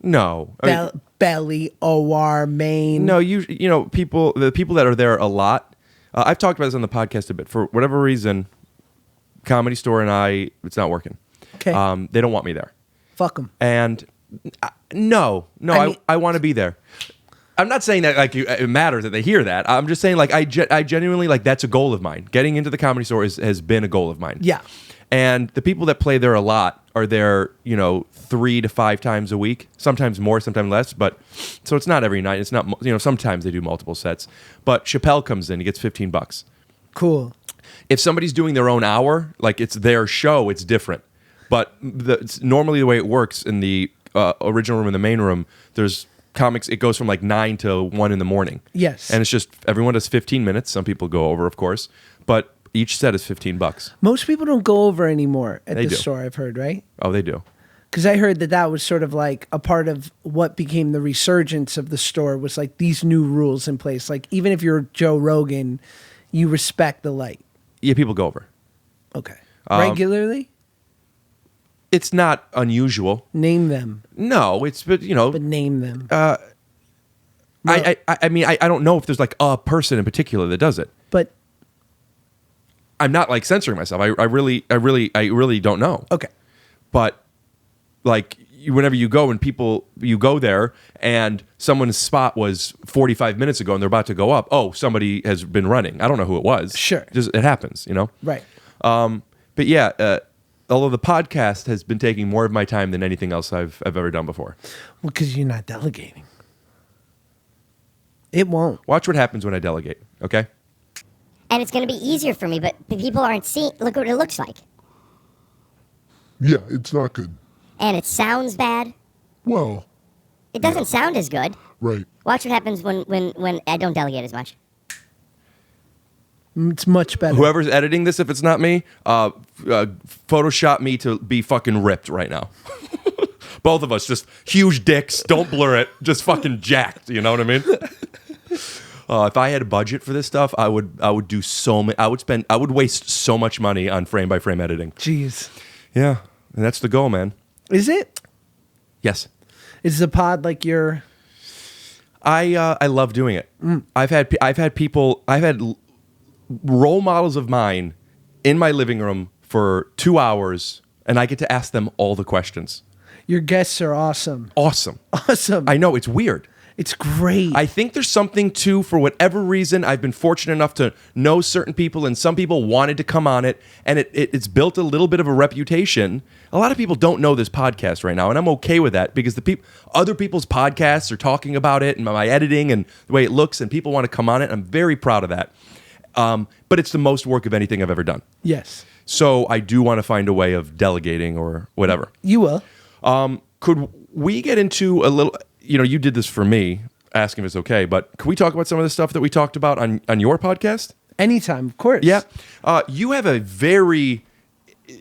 No. I mean, Belly, OR, main. no, you know, the people that are there a lot. I've talked about this on the podcast a bit. For whatever reason, Comedy Store and it's not working. Okay. They don't want me there. Fuck them. And no, I mean- I want to be there. I'm not saying that like it matters that they hear that. I'm just saying like I genuinely like that's a goal of mine. Getting into the Comedy Store has been a goal of mine. Yeah. And the people that play there a lot are there, 3 to 5 times a week, sometimes more, sometimes less. But so it's not every night. It's not, sometimes they do multiple sets. But Chappelle comes in, he gets $15. Cool. If somebody's doing their own hour, like it's their show, it's different. But it's normally the way it works in the original room and the main room, there's comics, it goes from like 9 to 1 in the morning. Yes. And it's just, everyone does 15 minutes. Some people go over, of course. But each set is $15. Most people don't go over anymore at They the do. store, I've heard, right? Oh, they do. Because I heard that was sort of like a part of what became the resurgence of the store was like these new rules in place. Like even if you're Joe Rogan, you respect the light. Yeah, people go over. Okay. Regularly? It's not unusual. Name them. No, but name them. I mean, I don't know if there's like a person in particular that does it. But I'm not like censoring myself. I really don't know. okay. But like whenever you go and you go there and someone's spot was 45 minutes ago and they're about to go up. Oh, somebody has been running. I don't know who it was. Sure. It happens, Right. But yeah, although the podcast has been taking more of my time than anything else I've ever done before. Well, because you're not delegating. It won't. Watch what happens when I delegate, okay? And it's going to be easier for me, but people aren't seeing. Look what it looks like. Yeah, it's not good. And it sounds bad. Well, It doesn't sound as good. right. Watch what happens when I don't delegate as much. It's much better. Whoever's editing this, if it's not me, Photoshop me to be fucking ripped right now. Both of us, just huge dicks. Don't blur it. Just fucking jacked. You know what I mean? If I had a budget for this stuff, I would do so many. I would waste so much money on frame by frame editing. Jeez. Yeah, and that's the goal, man. Is it? Yes, Is the pod like your... I love doing it. I've had people. I've had role models of mine in my living room for 2 hours, and I get to ask them all the questions. Your guests are awesome. Awesome. Awesome. I know, it's weird. It's great. I think there's something too, for whatever reason, I've been fortunate enough to know certain people, and some people wanted to come on it, and it's built a little bit of a reputation. A lot of people don't know this podcast right now, and I'm okay with that because other people's podcasts are talking about it and my editing and the way it looks, and people want to come on it. I'm very proud of that. But it's the most work of anything I've ever done. Yes. So I do want to find a way of delegating or whatever. You will. Could we get into a little... you did this for me, asking if it's okay, but could we talk about some of the stuff that we talked about on your podcast? Anytime, of course. Yeah. You have a very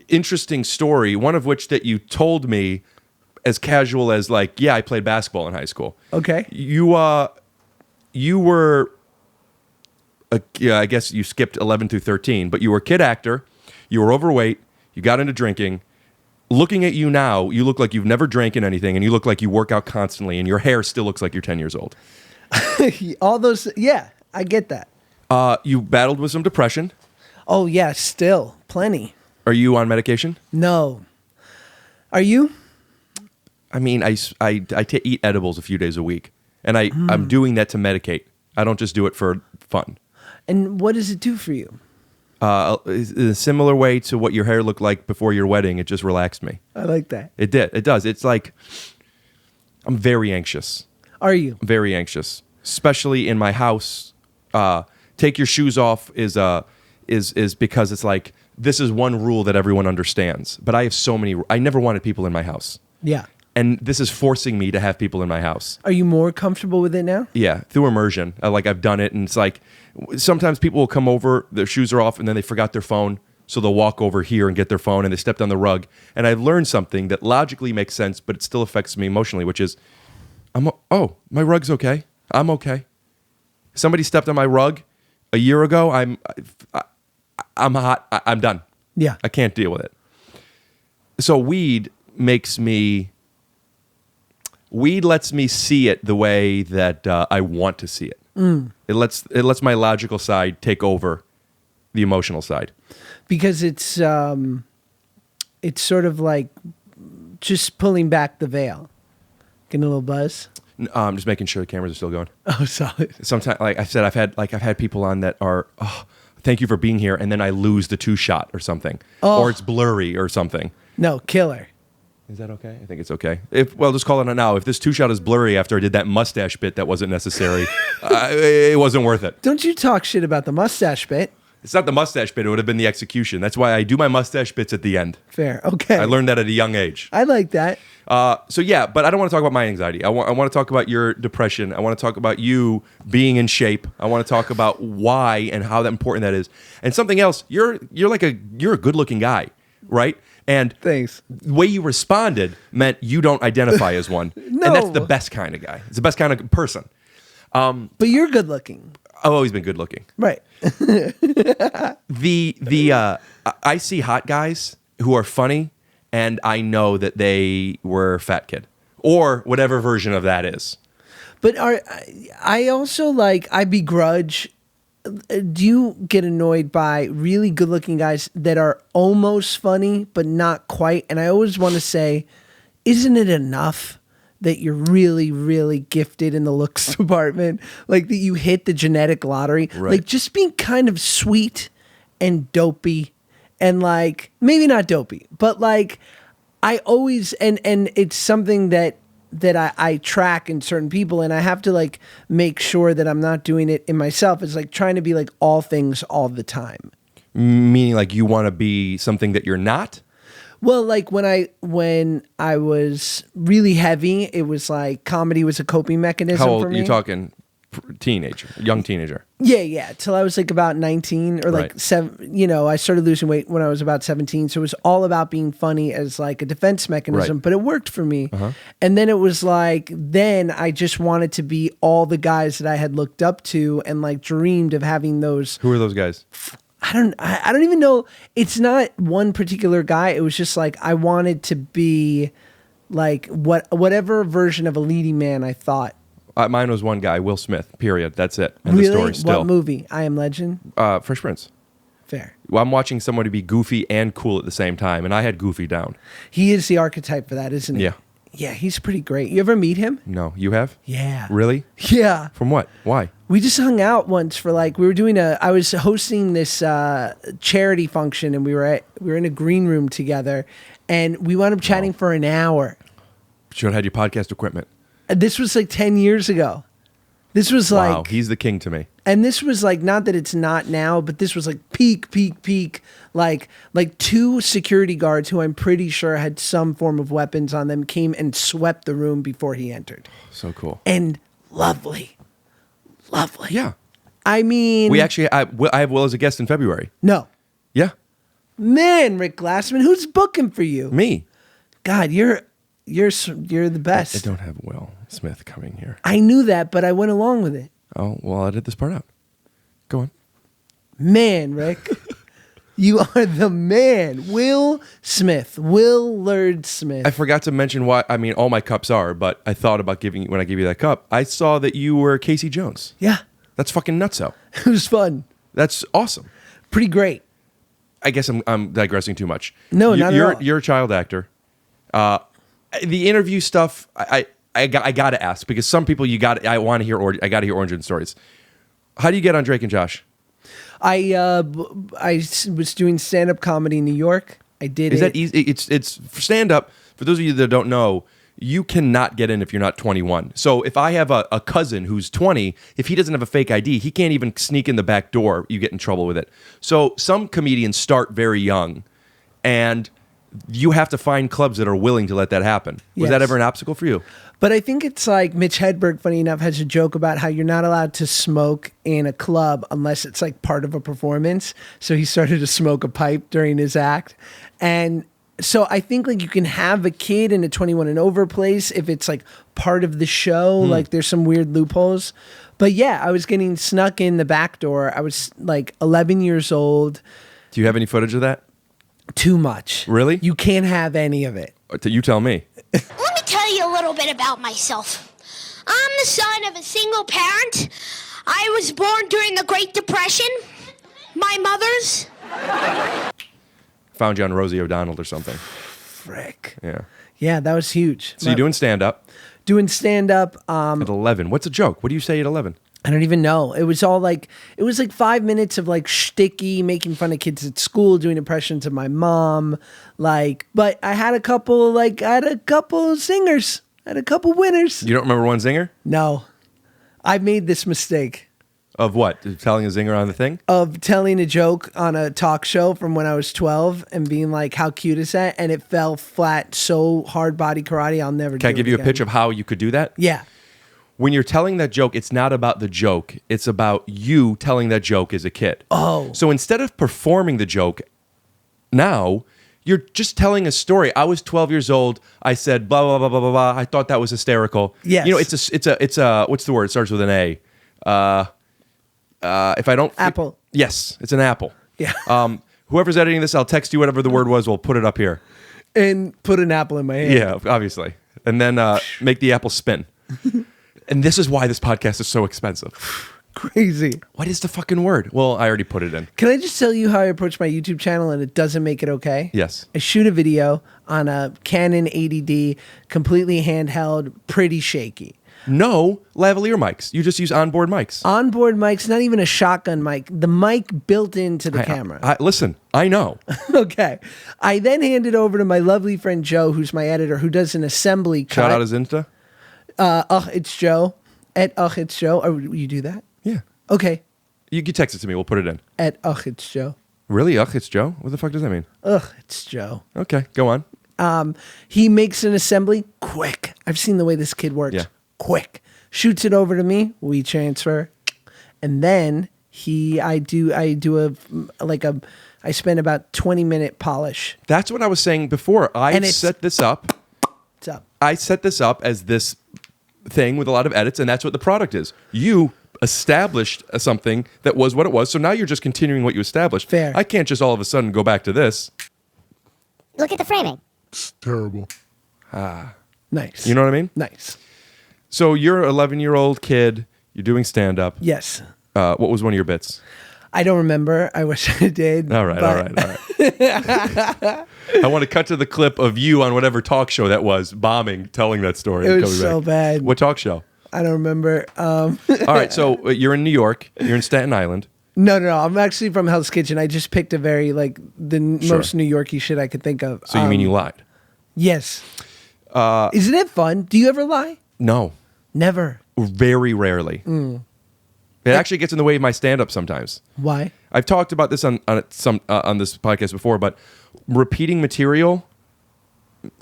interesting story, one of which that you told me as casual as like, yeah, I played basketball in high school. Okay. You were, I guess you skipped 11 through 13, but you were a kid actor, you were overweight, you got into drinking. Looking at you now, you look like you've never drank in anything, and you look like you work out constantly, and your hair still looks like you're 10 years old. All those, yeah, I get that. You battled with some depression. Oh, yeah, still. Plenty. Are you on medication? No. Are you? I mean, I eat edibles a few days a week, and I'm doing that to medicate. I don't just do it for fun. And what does it do for you? In a similar way to what your hair looked like before your wedding, it just relaxed me. I like that. It did. It does. It's like I'm very anxious. Are you? Very anxious, especially in my house. Take your shoes off is because it's like this is one rule that everyone understands. But I have so many. I never wanted people in my house. Yeah. And this is forcing me to have people in my house. Are you more comfortable with it now? Yeah, through immersion. I've done it, and it's like sometimes people will come over, their shoes are off, and then they forgot their phone, so they'll walk over here and get their phone, and they stepped on the rug. And I learned something that logically makes sense, but it still affects me emotionally, which is, my rug's okay. I'm okay. Somebody stepped on my rug a year ago. I'm hot. I'm done. Yeah. I can't deal with it. So weed lets me see it the way that I want to see it. It lets my logical side take over the emotional side. Because it's sort of like just pulling back the veil. Getting a little buzz. I'm just making sure the cameras are still going. Oh, solid. Sometimes, like I said, I've had people on that are, thank you for being here, and then I lose the 2-shot or something, or it's blurry or something. No, killer. Is that okay? I think it's okay. Just call it a now. If this 2-shot is blurry after I did that mustache bit that wasn't necessary, it wasn't worth it. Don't you talk shit about the mustache bit. It's not the mustache bit. It would have been the execution. That's why I do my mustache bits at the end. Fair. Okay. I learned that at a young age. I like that. So yeah, but I don't want to talk about my anxiety. I want to talk about your depression. I want to talk about you being in shape. I want to talk about why and how important that is. And something else, you're a good-looking guy, right? And Thanks. The way you responded meant you don't identify as one. No. And that's the best kind of guy. It's the best kind of person. But you're good looking. I've always been good looking. Right. I see hot guys who are funny, and I know that they were fat kid or whatever version of that is. But I also I begrudge. Do you get annoyed by really good looking guys that are almost funny but not quite? And I always want to say, isn't it enough that you're really, really gifted in the looks department? Like that you hit the genetic lottery? Right. Like just being kind of sweet and dopey and maybe not dopey, but I always, and it's something that I track in certain people, and I have to make sure that I'm not doing it in myself. It's trying to be all things all the time. Meaning you want to be something that you're not? Well, when I was really heavy, it was comedy was a coping mechanism How old for are me. you talking? Teenager, young teenager. Yeah. Till I was about 19 or Right. 7. I started losing weight when I was about 17. So it was all about being funny as a defense mechanism, Right. but it worked for me. And then it was then I just wanted to be all the guys that I had looked up to and dreamed of having those. Who are those guys? I don't even know. It's not one particular guy. It was just I wanted to be whatever version of a leading man I thought. Mine was one guy, Will Smith, period. That's it. And Really? the story still. What movie? I Am Legend? Fresh Prince. Fair. Well, I'm watching somebody be goofy and cool at the same time, and I had goofy down. He is the archetype for that, isn't he? Yeah. Yeah, he's pretty great. You ever meet him? No, you have? Yeah. Really? Yeah. From what? Why? We just hung out once for I was hosting this charity function, and we were in a green room together, and we wound up chatting for an hour. But you had your podcast equipment. This was 10 years ago. This was Wow, he's the king to me. and this was not that it's not now, but this was peak. Like 2 security guards who I'm pretty sure had some form of weapons on them came and swept the room before he entered. So cool. And lovely. Yeah. I mean, We actually, I have Will as a guest in February. no. Yeah. Man, Rick Glassman, who's booking for you? Me. God, you're the best. I don't have Will Smith coming here. I knew that, but I went along with it. Oh, well, I did this part out. Go on. Man, Rick, you are the man. Will Smith, Willard Smith. I forgot to mention why, all my cups are, but I thought about giving, when I gave you that cup, I saw that you were Casey Jones. Yeah, That's fucking nutso. it was fun. That's awesome. Pretty great. I guess I'm digressing too much. No, not at all. You're a child actor. The interview stuff, I got to ask because some people I want to hear. I got to hear origin stories. How do you get on Drake and Josh? was doing stand-up comedy in New York. I did. Is that easy? It's for stand-up. For those of you that don't know, you cannot get in if you're not 21. So if I have a cousin who's 20, if he doesn't have a fake ID, he can't even sneak in the back door. You get in trouble with it. So some comedians start very young, and you have to find clubs that are willing to let that happen. Was that Yes. ever an obstacle for you? But I think it's like Mitch Hedberg, funny enough, has a joke about how you're not allowed to smoke in a club unless it's like part of a performance. So he started to smoke a pipe during his act. And so I think like you can have a kid in a 21 and over place if it's like part of the show. Like there's some weird loopholes. But yeah, I was getting snuck in the back door. I was like 11 years old. Do you have any footage of that? Too much. Really? You can't have any of it. You tell me. Let me tell you a little bit about myself. I'm the son of a single parent. I was born during the Great Depression. My mother's. Found you on Rosie O'Donnell or something. Frick. Yeah. Yeah, that was huge. So you're doing stand-up Doing stand-up. at 11. What's a joke? What do you say at 11? I don't even know. It was all like, it was like 5 minutes of like shticky, making fun of kids at school, doing impressions of my mom. Like, but I had a couple singers. I had a couple winners. You don't remember one zinger? No, I made this mistake Of what? Telling a zinger on the thing? of telling a joke on a talk show from when I was 12 and being like, how cute is that? And it fell flat so hard body karate, I'll never do Can I it give you a again. pitch of how you could do that? Yeah. When you're telling that joke, it's not about the joke. It's about you telling that joke as a kid. Oh. So instead of performing the joke, now you're just telling a story. I was 12 years old. I said blah blah blah blah blah blah. I thought that was hysterical. Yes. You know, it's a what's the word? It starts with an A. If I don't Apple. Yes, it's an apple. Yeah. Whoever's editing this, I'll text you whatever the word was. We'll put it up here. And put an apple in my hand. Yeah, obviously. And then make the apple spin. And this is why this podcast is so expensive. Crazy. What is the fucking word? Well, I already put it in. Can I just tell you how I approach my YouTube channel and it doesn't make it okay? Yes. I shoot a video on a Canon 80D, completely handheld, pretty shaky. No lavalier mics. You just use onboard mics. Onboard mics, not even a shotgun mic. The mic built into the camera. Listen, I know. Okay. I then hand it over to my lovely friend Joe, who's my editor, who does an assembly cut. Shout out his Insta. It's Joe. At it's Joe. Or will you do that? Yeah. Okay. You can text it to me. We'll put it in. At it's Joe. Really? It's Joe? What the fuck does that mean? It's Joe. Okay, go on. He makes an assembly quick. I've seen the way this kid works. Yeah. Quick. Shoots it over to me. We transfer. And then I spend about 20-minute polish. That's what I was saying before. I set this up. What's up? I set this up as this thing with a lot of edits, and that's what the product is. You established something that was what it was, so now you're just continuing what you established. Fair. I can't just all of a sudden go back to this. Look at the framing. It's terrible. Nice. You know what I mean? Nice. So you're an 11-year-old kid. You're doing stand-up. Yes. What was one of your bits? I don't remember. I wish I did. All right. I want to cut to the clip of you on whatever talk show that was, bombing, telling that story. It and was coming so back. bad. What talk show? I don't remember. All right, so you're in New York. You're in Staten Island. No. I'm actually from Hell's Kitchen. I just picked a very most New Yorky shit I could think of. So you mean you lied? Yes. Isn't it fun? Do you ever lie? No, Never. very rarely. It actually gets in the way of my stand-up sometimes. Why? I've talked about this on this podcast before, but repeating material,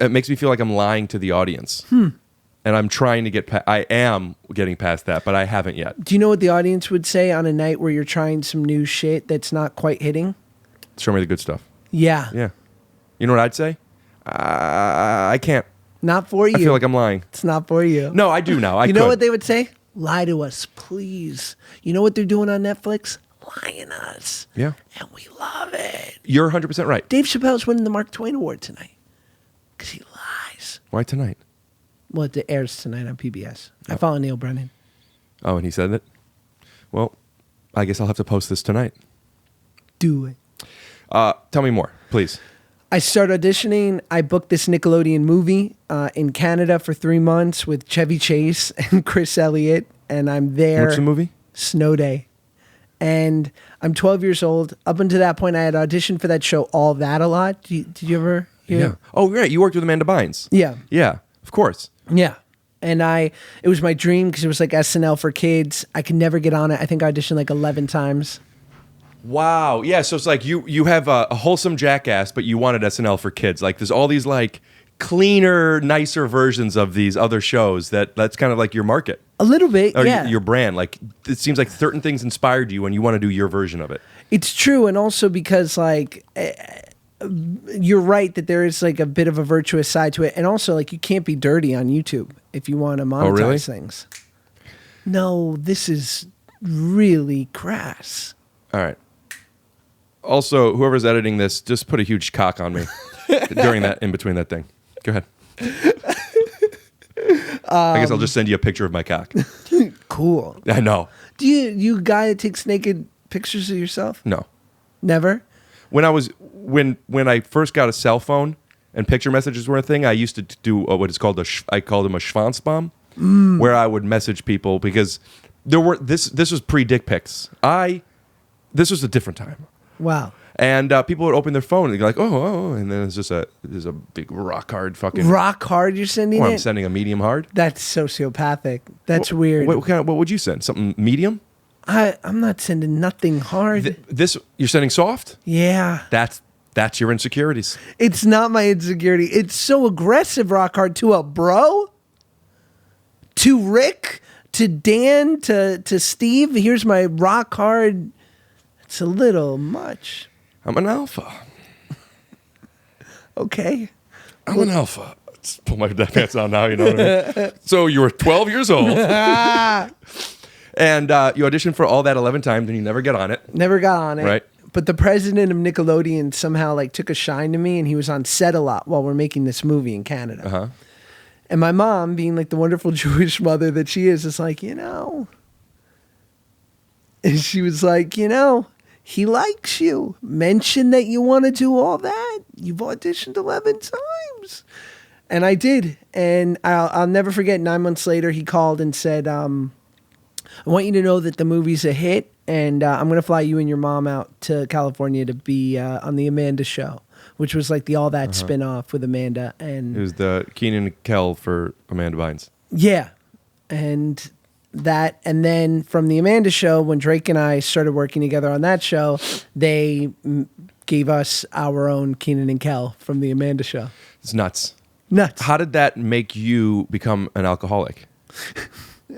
it makes me feel like I'm lying to the audience. And I'm trying to I am getting past that, but I haven't yet. Do you know what the audience would say on a night where you're trying some new shit that's not quite hitting? Show me the good stuff. Yeah. Yeah. You know what I'd say? I can't. Not for you. I feel like I'm lying. It's not for you. No, I do now. You know what they would say? Lie to us, please. You know what they're doing on Netflix? Lying to us. Yeah. And we love it. You're 100% right. Dave Chappelle's winning the Mark Twain Award tonight. Because he lies. Why tonight? Well, it airs tonight on PBS. I follow Neil Brennan. Oh, and he said it? Well, I guess I'll have to post this tonight. Do it. Tell me more, please. I start auditioning. I booked this Nickelodeon movie in Canada for 3 months with Chevy Chase and Chris Elliott. And I'm there. What's the movie? Snow Day. And I'm 12 years old. Up until that point, I had auditioned for that show, All That, a lot. Did you ever hear? Yeah. Oh, right. You worked with Amanda Bynes. Yeah. Yeah, of course. Yeah. And it was my dream because it was like SNL for kids. I could never get on it. I think I auditioned like 11 times. Wow. Yeah. So it's like you have a wholesome jackass, but you wanted SNL for kids. Like there's all these like cleaner, nicer versions of these other shows that's kind of like your market. A little bit, Or yeah. your brand. Like it seems like certain things inspired you and you want to do your version of it. It's true. And also because like you're right that there is like a bit of a virtuous side to it. And also like you can't be dirty on YouTube if you want to monetize really? things. No, this is really crass. All right. Also, whoever's editing this, just put a huge cock on me in between that thing. Go ahead. I guess I'll just send you a picture of my cock. Cool. I know. Do you a guy that takes naked pictures of yourself? No. Never? When I first got a cell phone and picture messages were a thing, I used to do what is called I called them a Schwanzbaum, where I would message people because this was pre-dick pics. This was a different time. Wow. And people would open their phone and they'd be like, oh, and then there's a big rock hard fucking Rock hard you're sending I'm it? sending a medium hard. That's sociopathic. That's weird. What would you send? Something medium? I'm not sending nothing hard. This you're sending soft? Yeah. That's your insecurities. It's not my insecurity. It's so aggressive, rock hard, to a bro, to Rick, to Dan, to Steve. Here's my rock hard. It's a little much. I'm an alpha. Okay. I'm an alpha. Let's pull my pants on now, you know what I mean? So you were 12 years old. And you auditioned for All That 11 times and you never got on it. Never got on it. Right. But the president of Nickelodeon somehow like took a shine to me, and he was on set a lot while we're making this movie in Canada. Uh-huh. And my mom, being like the wonderful Jewish mother that she is like, and she was like, he likes you. Mention that you want to do All That. You've auditioned 11 times. And I did. And I'll never forget, 9 months later, he called and said, I want you to know that the movie's a hit, and I'm going to fly you and your mom out to California to be on the Amanda Show, which was like the All That spin-off with Amanda. And It was the Keenan and Kel for Amanda Bynes. yeah. And then from the Amanda Show, when Drake and I started working together on that show, they gave us our own Keenan and Kel from the Amanda Show. It's nuts. Nuts. How did that make you become an alcoholic?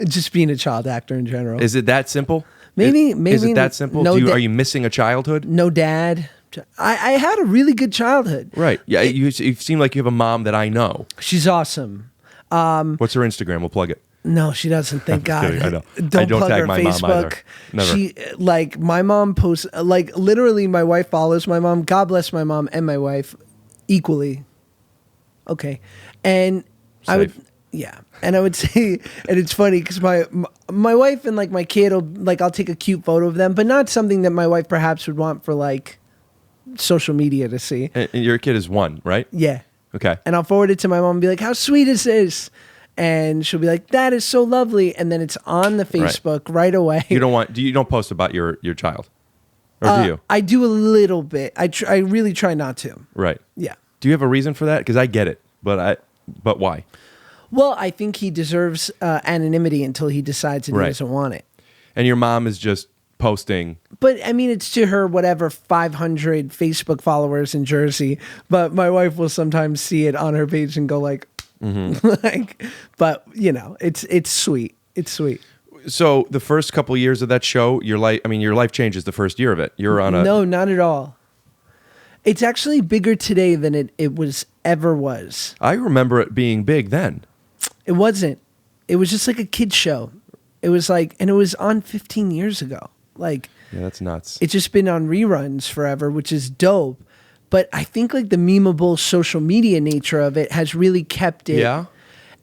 Just being a child actor in general. Is it that simple? Maybe Is it that simple? no Are you missing a childhood? No dad. I had a really good childhood. Right. Yeah. You seem like you have a mom that I know. She's awesome. What's her Instagram? We'll plug it. No, she doesn't. Thank God. kidding, I know. Don't I don't plug tag her my mom either. Facebook. Never. She like my mom posts like literally my wife follows my mom. God bless my mom and my wife equally. Okay, and I would and I would say, and it's funny because my wife and like my kid will like I'll take a cute photo of them, but not something that my wife perhaps would want for like social media to see. And your kid is 1, right? Yeah. Okay. And I'll forward it to my mom and be like, how sweet is this? And she'll be like, that is so lovely. And then it's on the Facebook right away. You don't post about your child, or do you? I do a little bit. I really try not to. Right. Yeah. Do you have a reason for that? Because I get it, but why? Well, I think he deserves anonymity until he decides that Right. he doesn't want it. And your mom is just posting. But I mean, it's to her whatever 500 Facebook followers in Jersey. But my wife will sometimes see it on her page and go like, like. But it's sweet. It's sweet. So the first couple of years of that show, your life changes the first year of it. You're on a No, not at all. It's actually bigger today than it was ever was. I remember it being big then. It wasn't. It was just like a kid's show. It was like, and it was on 15 years ago. Like, Yeah, that's nuts. it's just been on reruns forever, which is dope. But I think like the memeable social media nature of it has really kept it. Yeah.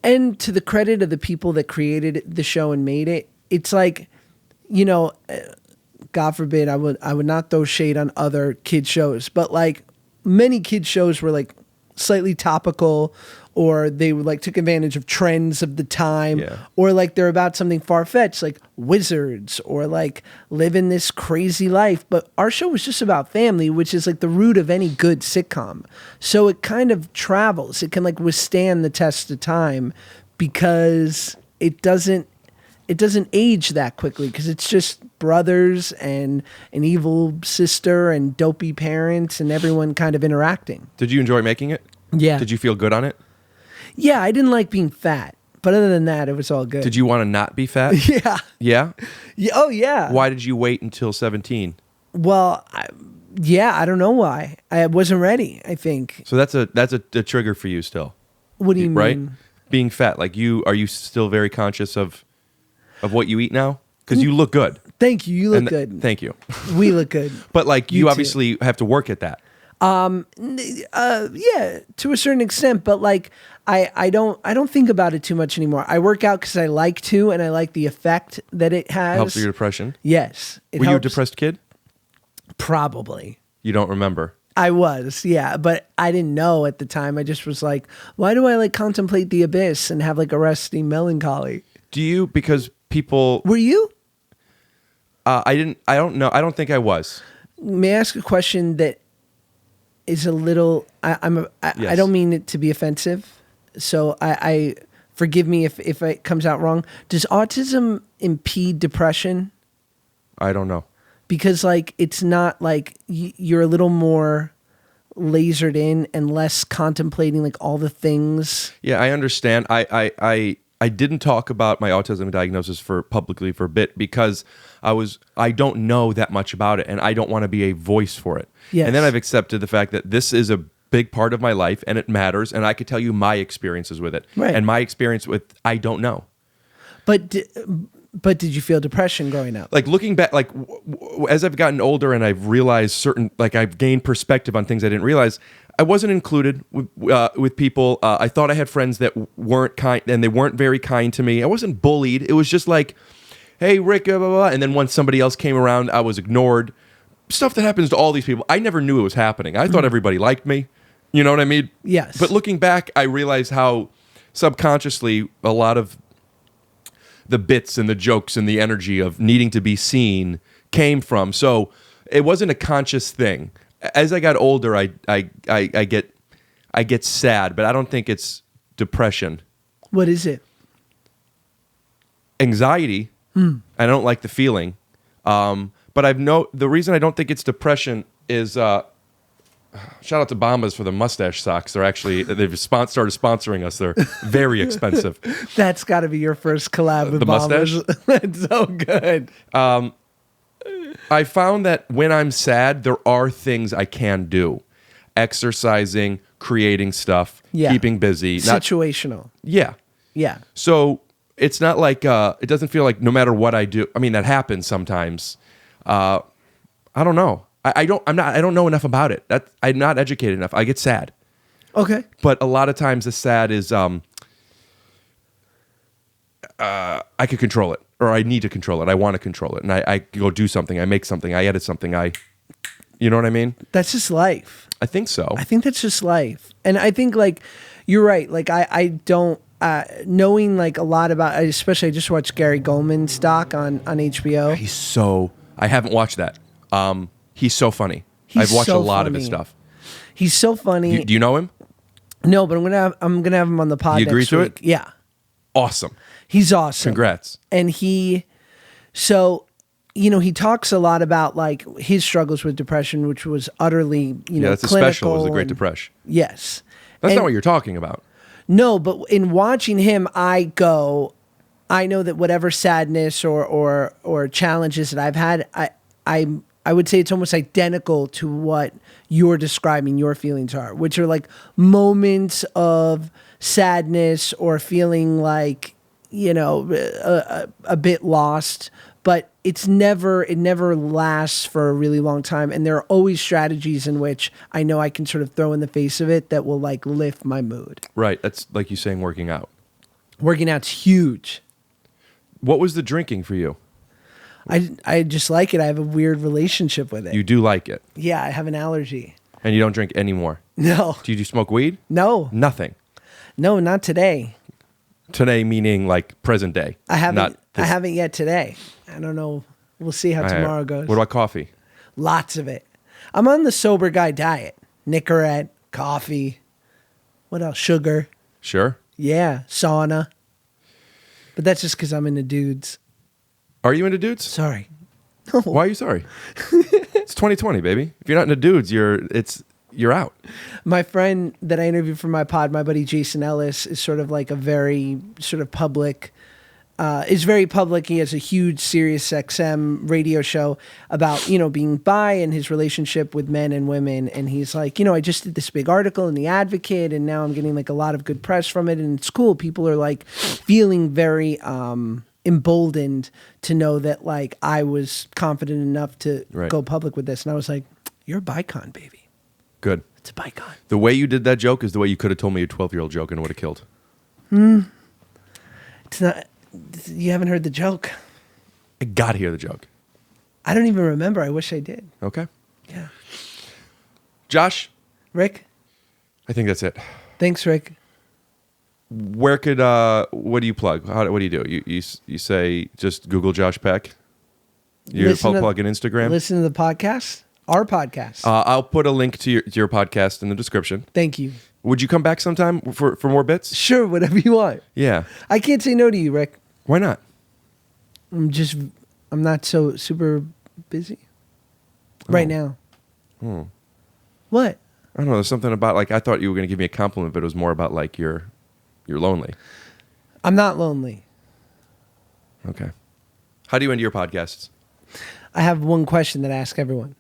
And to the credit of the people that created the show and made it, it's like, God forbid, I would not throw shade on other kid shows, but like many kid shows were like slightly topical, or they like took advantage of trends of the time, Yeah. or like they're about something far-fetched like wizards or like living this crazy life. But our show was just about family, which is like the root of any good sitcom. So it kind of travels. It can like withstand the test of time because it doesn't age that quickly, because it's just brothers and an evil sister and dopey parents and everyone kind of interacting. Did you enjoy making it? Yeah. Did you feel good on it? Yeah, I didn't like being fat, but other than that, it was all good. Did you want to not be fat? Yeah. Yeah? Yeah. Oh, yeah. Why did you wait until 17? Well, I don't know why. I wasn't ready, I think. So that's a trigger for you still. What do you Right? mean? Being fat. Like are you still very conscious of what you eat now? Because you look good. Thank you. You look And good. Thank you. We look good. But like You you too. obviously have to work at that. Yeah, to a certain extent, but like I don't think about it too much anymore. I work out because I like to, and I like the effect that it has. Helps with your depression. Yes, it Were you a helps. depressed kid? Probably. You don't remember. I was, yeah, but I didn't know at the time. I just was like, why do I like contemplate the abyss and have like a resting melancholy? Do you? Because people. Were you? I didn't. I don't know. I don't think I was. May I ask a question that is a little? I Yes. don't mean it to be offensive, so I forgive me if it comes out wrong. Does autism impede depression? I don't know. Because like it's not like you're a little more lasered in and less contemplating like all the things. Yeah, I understand. I didn't talk about my autism diagnosis publicly for a bit because I don't know that much about it, and I don't want to be a voice for it. Yes. And then I've accepted the fact that this is a big part of my life and it matters, and I could tell you my experiences with it. Right. And my experience with I don't know. But did you feel depression growing up? Like looking back, like as I've gotten older and I've realized I've gained perspective on things I didn't realize. I wasn't included with people. I thought I had friends that weren't kind, and they weren't very kind to me. I wasn't bullied. It was just like, hey, Rick, blah, blah, blah. And then once somebody else came around, I was ignored. Stuff that happens to all these people. I never knew it was happening. I thought everybody liked me. You know what I mean? Yes. But looking back, I realized how subconsciously a lot of the bits and the jokes and the energy of needing to be seen came from. So it wasn't a conscious thing. As I got older, I get sad, but I don't think it's depression. What is it? Anxiety. I don't like the feeling. But the reason I don't think it's depression is shout out to Bombas for the mustache socks. They've started sponsoring us. They're very expensive. That's got to be your first collab with The mustache? Bombers. That's so good. I found that when I'm sad, there are things I can do. Exercising, creating stuff, Yeah. keeping busy. Situational. Yeah. Yeah. So it's not like, it doesn't feel like no matter what I do, I mean, that happens sometimes. I don't know. I don't know enough about it. I'm not educated enough. I get sad. Okay. But a lot of times the sad is, I could control it, or I need to control it. I want to control it. And I go do something. I make something. I edit something. You know what I mean? That's just life. I think so. I think that's just life. And I think like you're right. Like I don't knowing like a lot about, especially I just watched Gary Goldman's doc on HBO. I haven't watched that. He's so funny. I've watched a lot of his stuff. He's so funny. Do you know him? No, but I'm gonna have him on the pod. You agree next to week. it? Yeah. Awesome. He's awesome. Congrats. And he talks a lot about like his struggles with depression, which was utterly, That's a special. clinical Was the Great and- Depression. Yes. That's And- not what you're talking about. No, but in watching him, I know that whatever sadness or challenges that I've had, I would say it's almost identical to what you're describing your feelings are, which are like moments of sadness or feeling like, a bit lost, but it never lasts for a really long time. And there are always strategies in which I know I can sort of throw in the face of it that will like lift my mood. Right. That's like you saying working out. Working out's huge. What was the drinking for you? I just like it. I have a weird relationship with it. You do like it. Yeah, I have an allergy. And you don't drink anymore. No. Do you smoke weed? No. Nothing. No, not today. Today meaning like present day. I haven't. Not I this- haven't yet today. I don't know. We'll see how I- tomorrow goes. What about coffee? Lots of it. I'm on the sober guy diet. Nicorette, coffee. What else? Sugar. Sure. Yeah, sauna. But that's just because I'm into dudes. Are you into dudes? Sorry. Why are you sorry? It's 2020, baby. If you're not into dudes, you're out. My friend that I interviewed for my pod, my buddy Jason Ellis, is sort of like a very sort of public, is very public. He has a huge Sirius XM radio show about, being bi and his relationship with men and women. And he's like, I just did this big article in The Advocate and now I'm getting like a lot of good press from it. And it's cool. People are like feeling very emboldened to know that like I was confident enough to go public with this. And I was like, you're a bicon, baby. Good. It's a bicon. The way you did that joke is the way you could have told me a 12-year-old joke and it would have killed. It's not. You haven't heard the joke. I got to hear the joke. I don't even remember. I wish I did. Okay. Yeah. Josh, Rick, I think that's it. thanks, Rick. Where could what do you plug? What do you do? You say just Google Josh Peck. You plug an Instagram. Listen to the podcast. Our podcast. I'll put a link to your podcast in the description. Thank you. Would you come back sometime for more bits? Sure, whatever you want. Yeah. I can't say no to you, Rick. Why not? I'm not so super busy right now. What? I don't know. There's something about like I thought you were going to give me a compliment, but it was more about like you're lonely. I'm not lonely. Okay. How do you end your podcasts? I have one question that I ask everyone.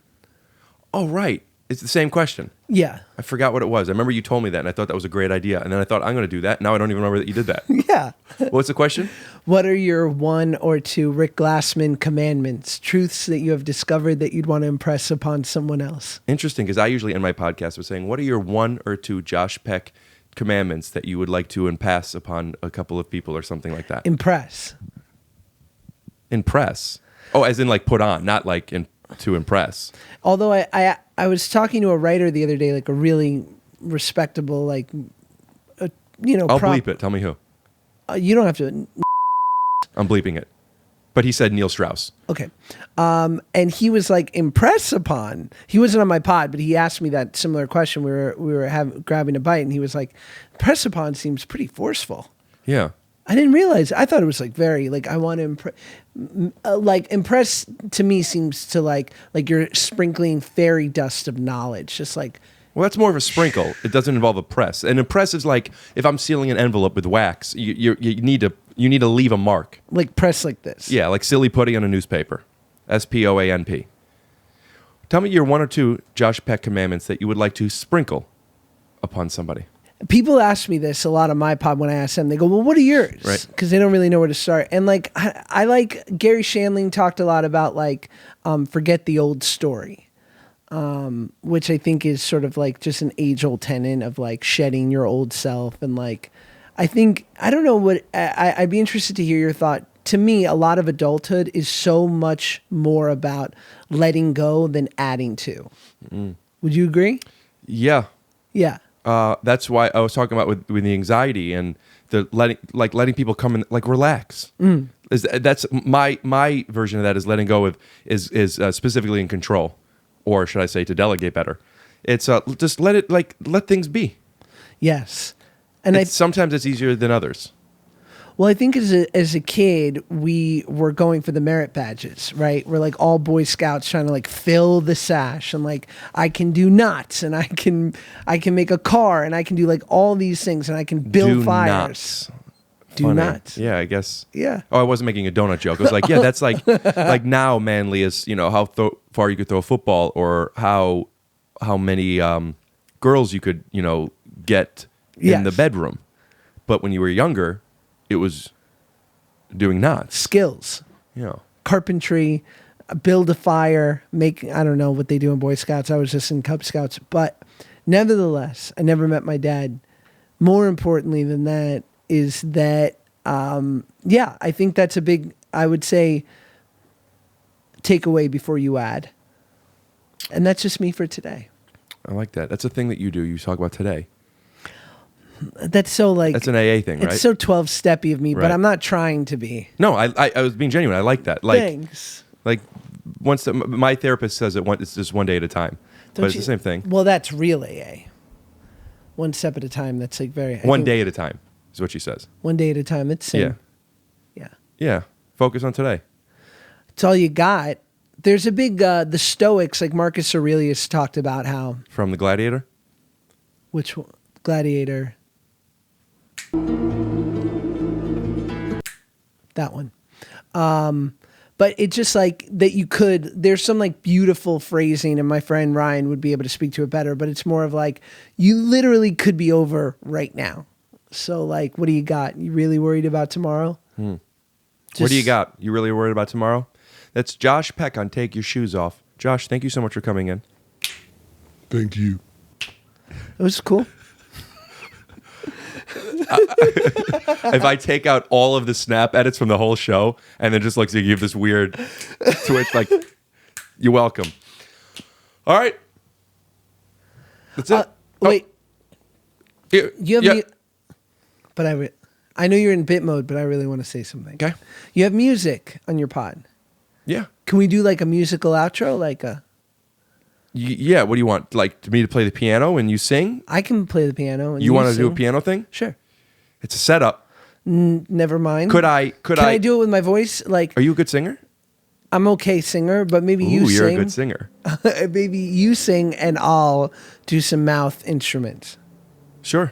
Oh, right. It's the same question. Yeah. I forgot what it was. I remember you told me that, and I thought that was a great idea. And then I thought, I'm going to do that. Now I don't even remember that you did that. Yeah. What's the question? What are your 1 or 2 Rick Glassman commandments, truths that you have discovered that you'd want to impress upon someone else? Interesting, because I usually end my podcast with saying, what are your 1 or 2 Josh Peck commandments that you would like to impress upon a couple of people or something like that? Impress. Impress? Oh, as in like put on, not like to impress. Although I was talking to a writer the other day, like a really respectable, like, I'll bleep it. Tell me who. You don't have to. I'm bleeping it. But he said Neil Strauss. Okay. And he was like, impress upon. He wasn't on my pod, but he asked me that similar question. We were grabbing a bite, and he was like, impress upon seems pretty forceful. Yeah. I didn't realize. I thought it was like very like I want to impress. Like impress to me seems to like you're sprinkling fairy dust of knowledge, just like. Well, that's more of a sprinkle. It doesn't involve a press. An impress is like if I'm sealing an envelope with wax, you need to leave a mark. Like press like this. Yeah, like silly putty on a newspaper. SPOANP. Tell me your 1 or 2 Josh Peck commandments that you would like to sprinkle upon somebody. People ask me this a lot on my pod when I ask them. They go, well, what are yours? Right. Because they don't really know where to start. And like, I like Gary Shandling talked a lot about like, forget the old story, which I think is sort of like just an age old tenet of like shedding your old self. And like, I don't know what, I'd be interested to hear your thought. To me, a lot of adulthood is so much more about letting go than adding to. Would you agree? Yeah. Yeah. That's why I was talking about with the anxiety and the letting people come and like relax. That's my version of that is letting go of is specifically in control, or should I say to delegate better. It's just let things be. Yes. And sometimes it's easier than others. Well, I think as a kid, we were going for the merit badges, right? We're like all Boy Scouts trying to like fill the sash, and like I can do knots, and I can make a car, and I can do like all these things, and I can build fires. Do Funny. knots. Yeah, I guess. Yeah. Oh, I wasn't making a donut joke. I was like, yeah, that's like now manly is how far you could throw a football, or how many girls you could get in the bedroom. But when you were younger, it was doing knots. Skills. Carpentry, build a fire, I don't know what they do in Boy Scouts. I was just in Cub Scouts. But nevertheless, I never met my dad. More importantly than that is that, I think that's a big, I would say, takeaway before you add. And that's just me for today. I like that. That's a thing that you do. You talk about today. That's so like That's an AA thing, right? it's so 12-steppy of me, Right. but I'm not trying to be. No, I was being genuine. I like that. Like, Thanks. like my therapist says it's just one day at a time, but it's the same thing. Well, that's real AA. One step at a time. That's like very One day at a time is what she says. One day at a time. It's same. Yeah. Yeah. Yeah. Focus on today. It's all you got. There's a big the Stoics, like Marcus Aurelius talked about how From the Gladiator? which one? Gladiator. That one. But it's just like that you could, there's some like beautiful phrasing, and my friend Ryan would be able to speak to it better, but it's more of like, you literally could be over right now. So like, what do you got? You really worried about tomorrow? What do you got? You really worried about tomorrow? That's Josh Peck on Take Your Shoes Off. Josh, thank you so much for coming in. Thank you. It was cool. If I take out all of the snap edits from the whole show and then just looks like you have this weird twitch, like, you're welcome. All right. That's it. Wait, you have yeah. but I know you're in bit mode, but I really want to say something. Okay. You have music on your pod. Yeah. Can we do like a musical outro? Like Yeah, what do you want? Like me to play the piano and you sing? I can play the piano. And You want to do a sing. piano thing? Sure. It's a setup. Never mind. Could I Can I do it with my voice? Like, Are you a good singer? I'm okay singer, but maybe you Ooh, you're sing. a good singer. Maybe you sing and I'll do some mouth instruments. Sure.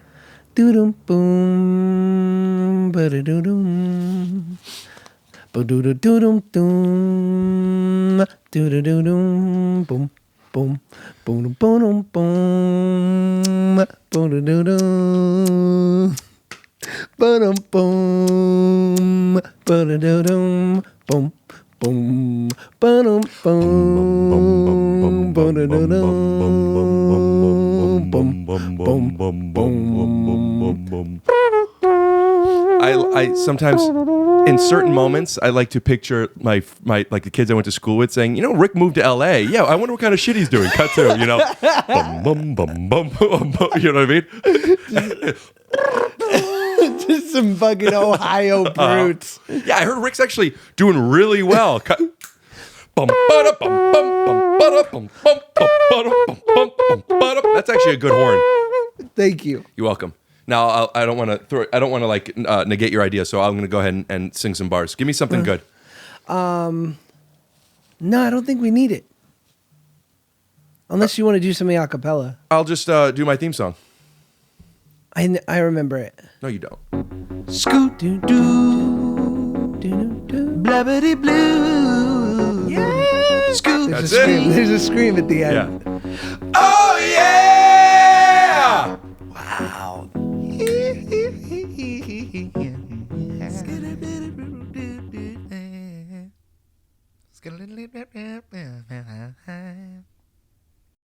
Doo-dum boom, ba-da-doo-dum, ba-doo-doo-doo-dum, doom, doo-doo-doo-dum, boom, boom, boom, boom, boom, boom-doo-doo-dum, ba-dum, boom, ba-da-doo-dum, boom, boom, ba-dum, boom, ba-da-doo-dum, boom, boom, boom. I sometimes in certain moments I like to picture my like the kids I went to school with saying, Rick moved to LA. Yeah, I wonder what kind of shit he's doing. Cut to, bum, bum, bum, bum, bum, bum, you know what I mean? Just some fucking Ohio brutes. Yeah, I heard Rick's actually doing really well. Cut. Bum, bada, bum, bum, bum, bada, bum, bum, bum, bada, bum, bum, bum, bada. That's actually a good horn. Thank you. You're welcome. Now I don't want to like negate your idea, so I'm going to go ahead and sing some bars. Give me something good. No, I don't think we need it. Unless you want to do something a cappella. I'll just do my theme song. I remember it. No, you don't. Scoot doo doo doo doo blabbity blue. Yeah. Scoot. That's There's a it. scream. There's a scream at the end. Yeah. Oh yeah! Wow.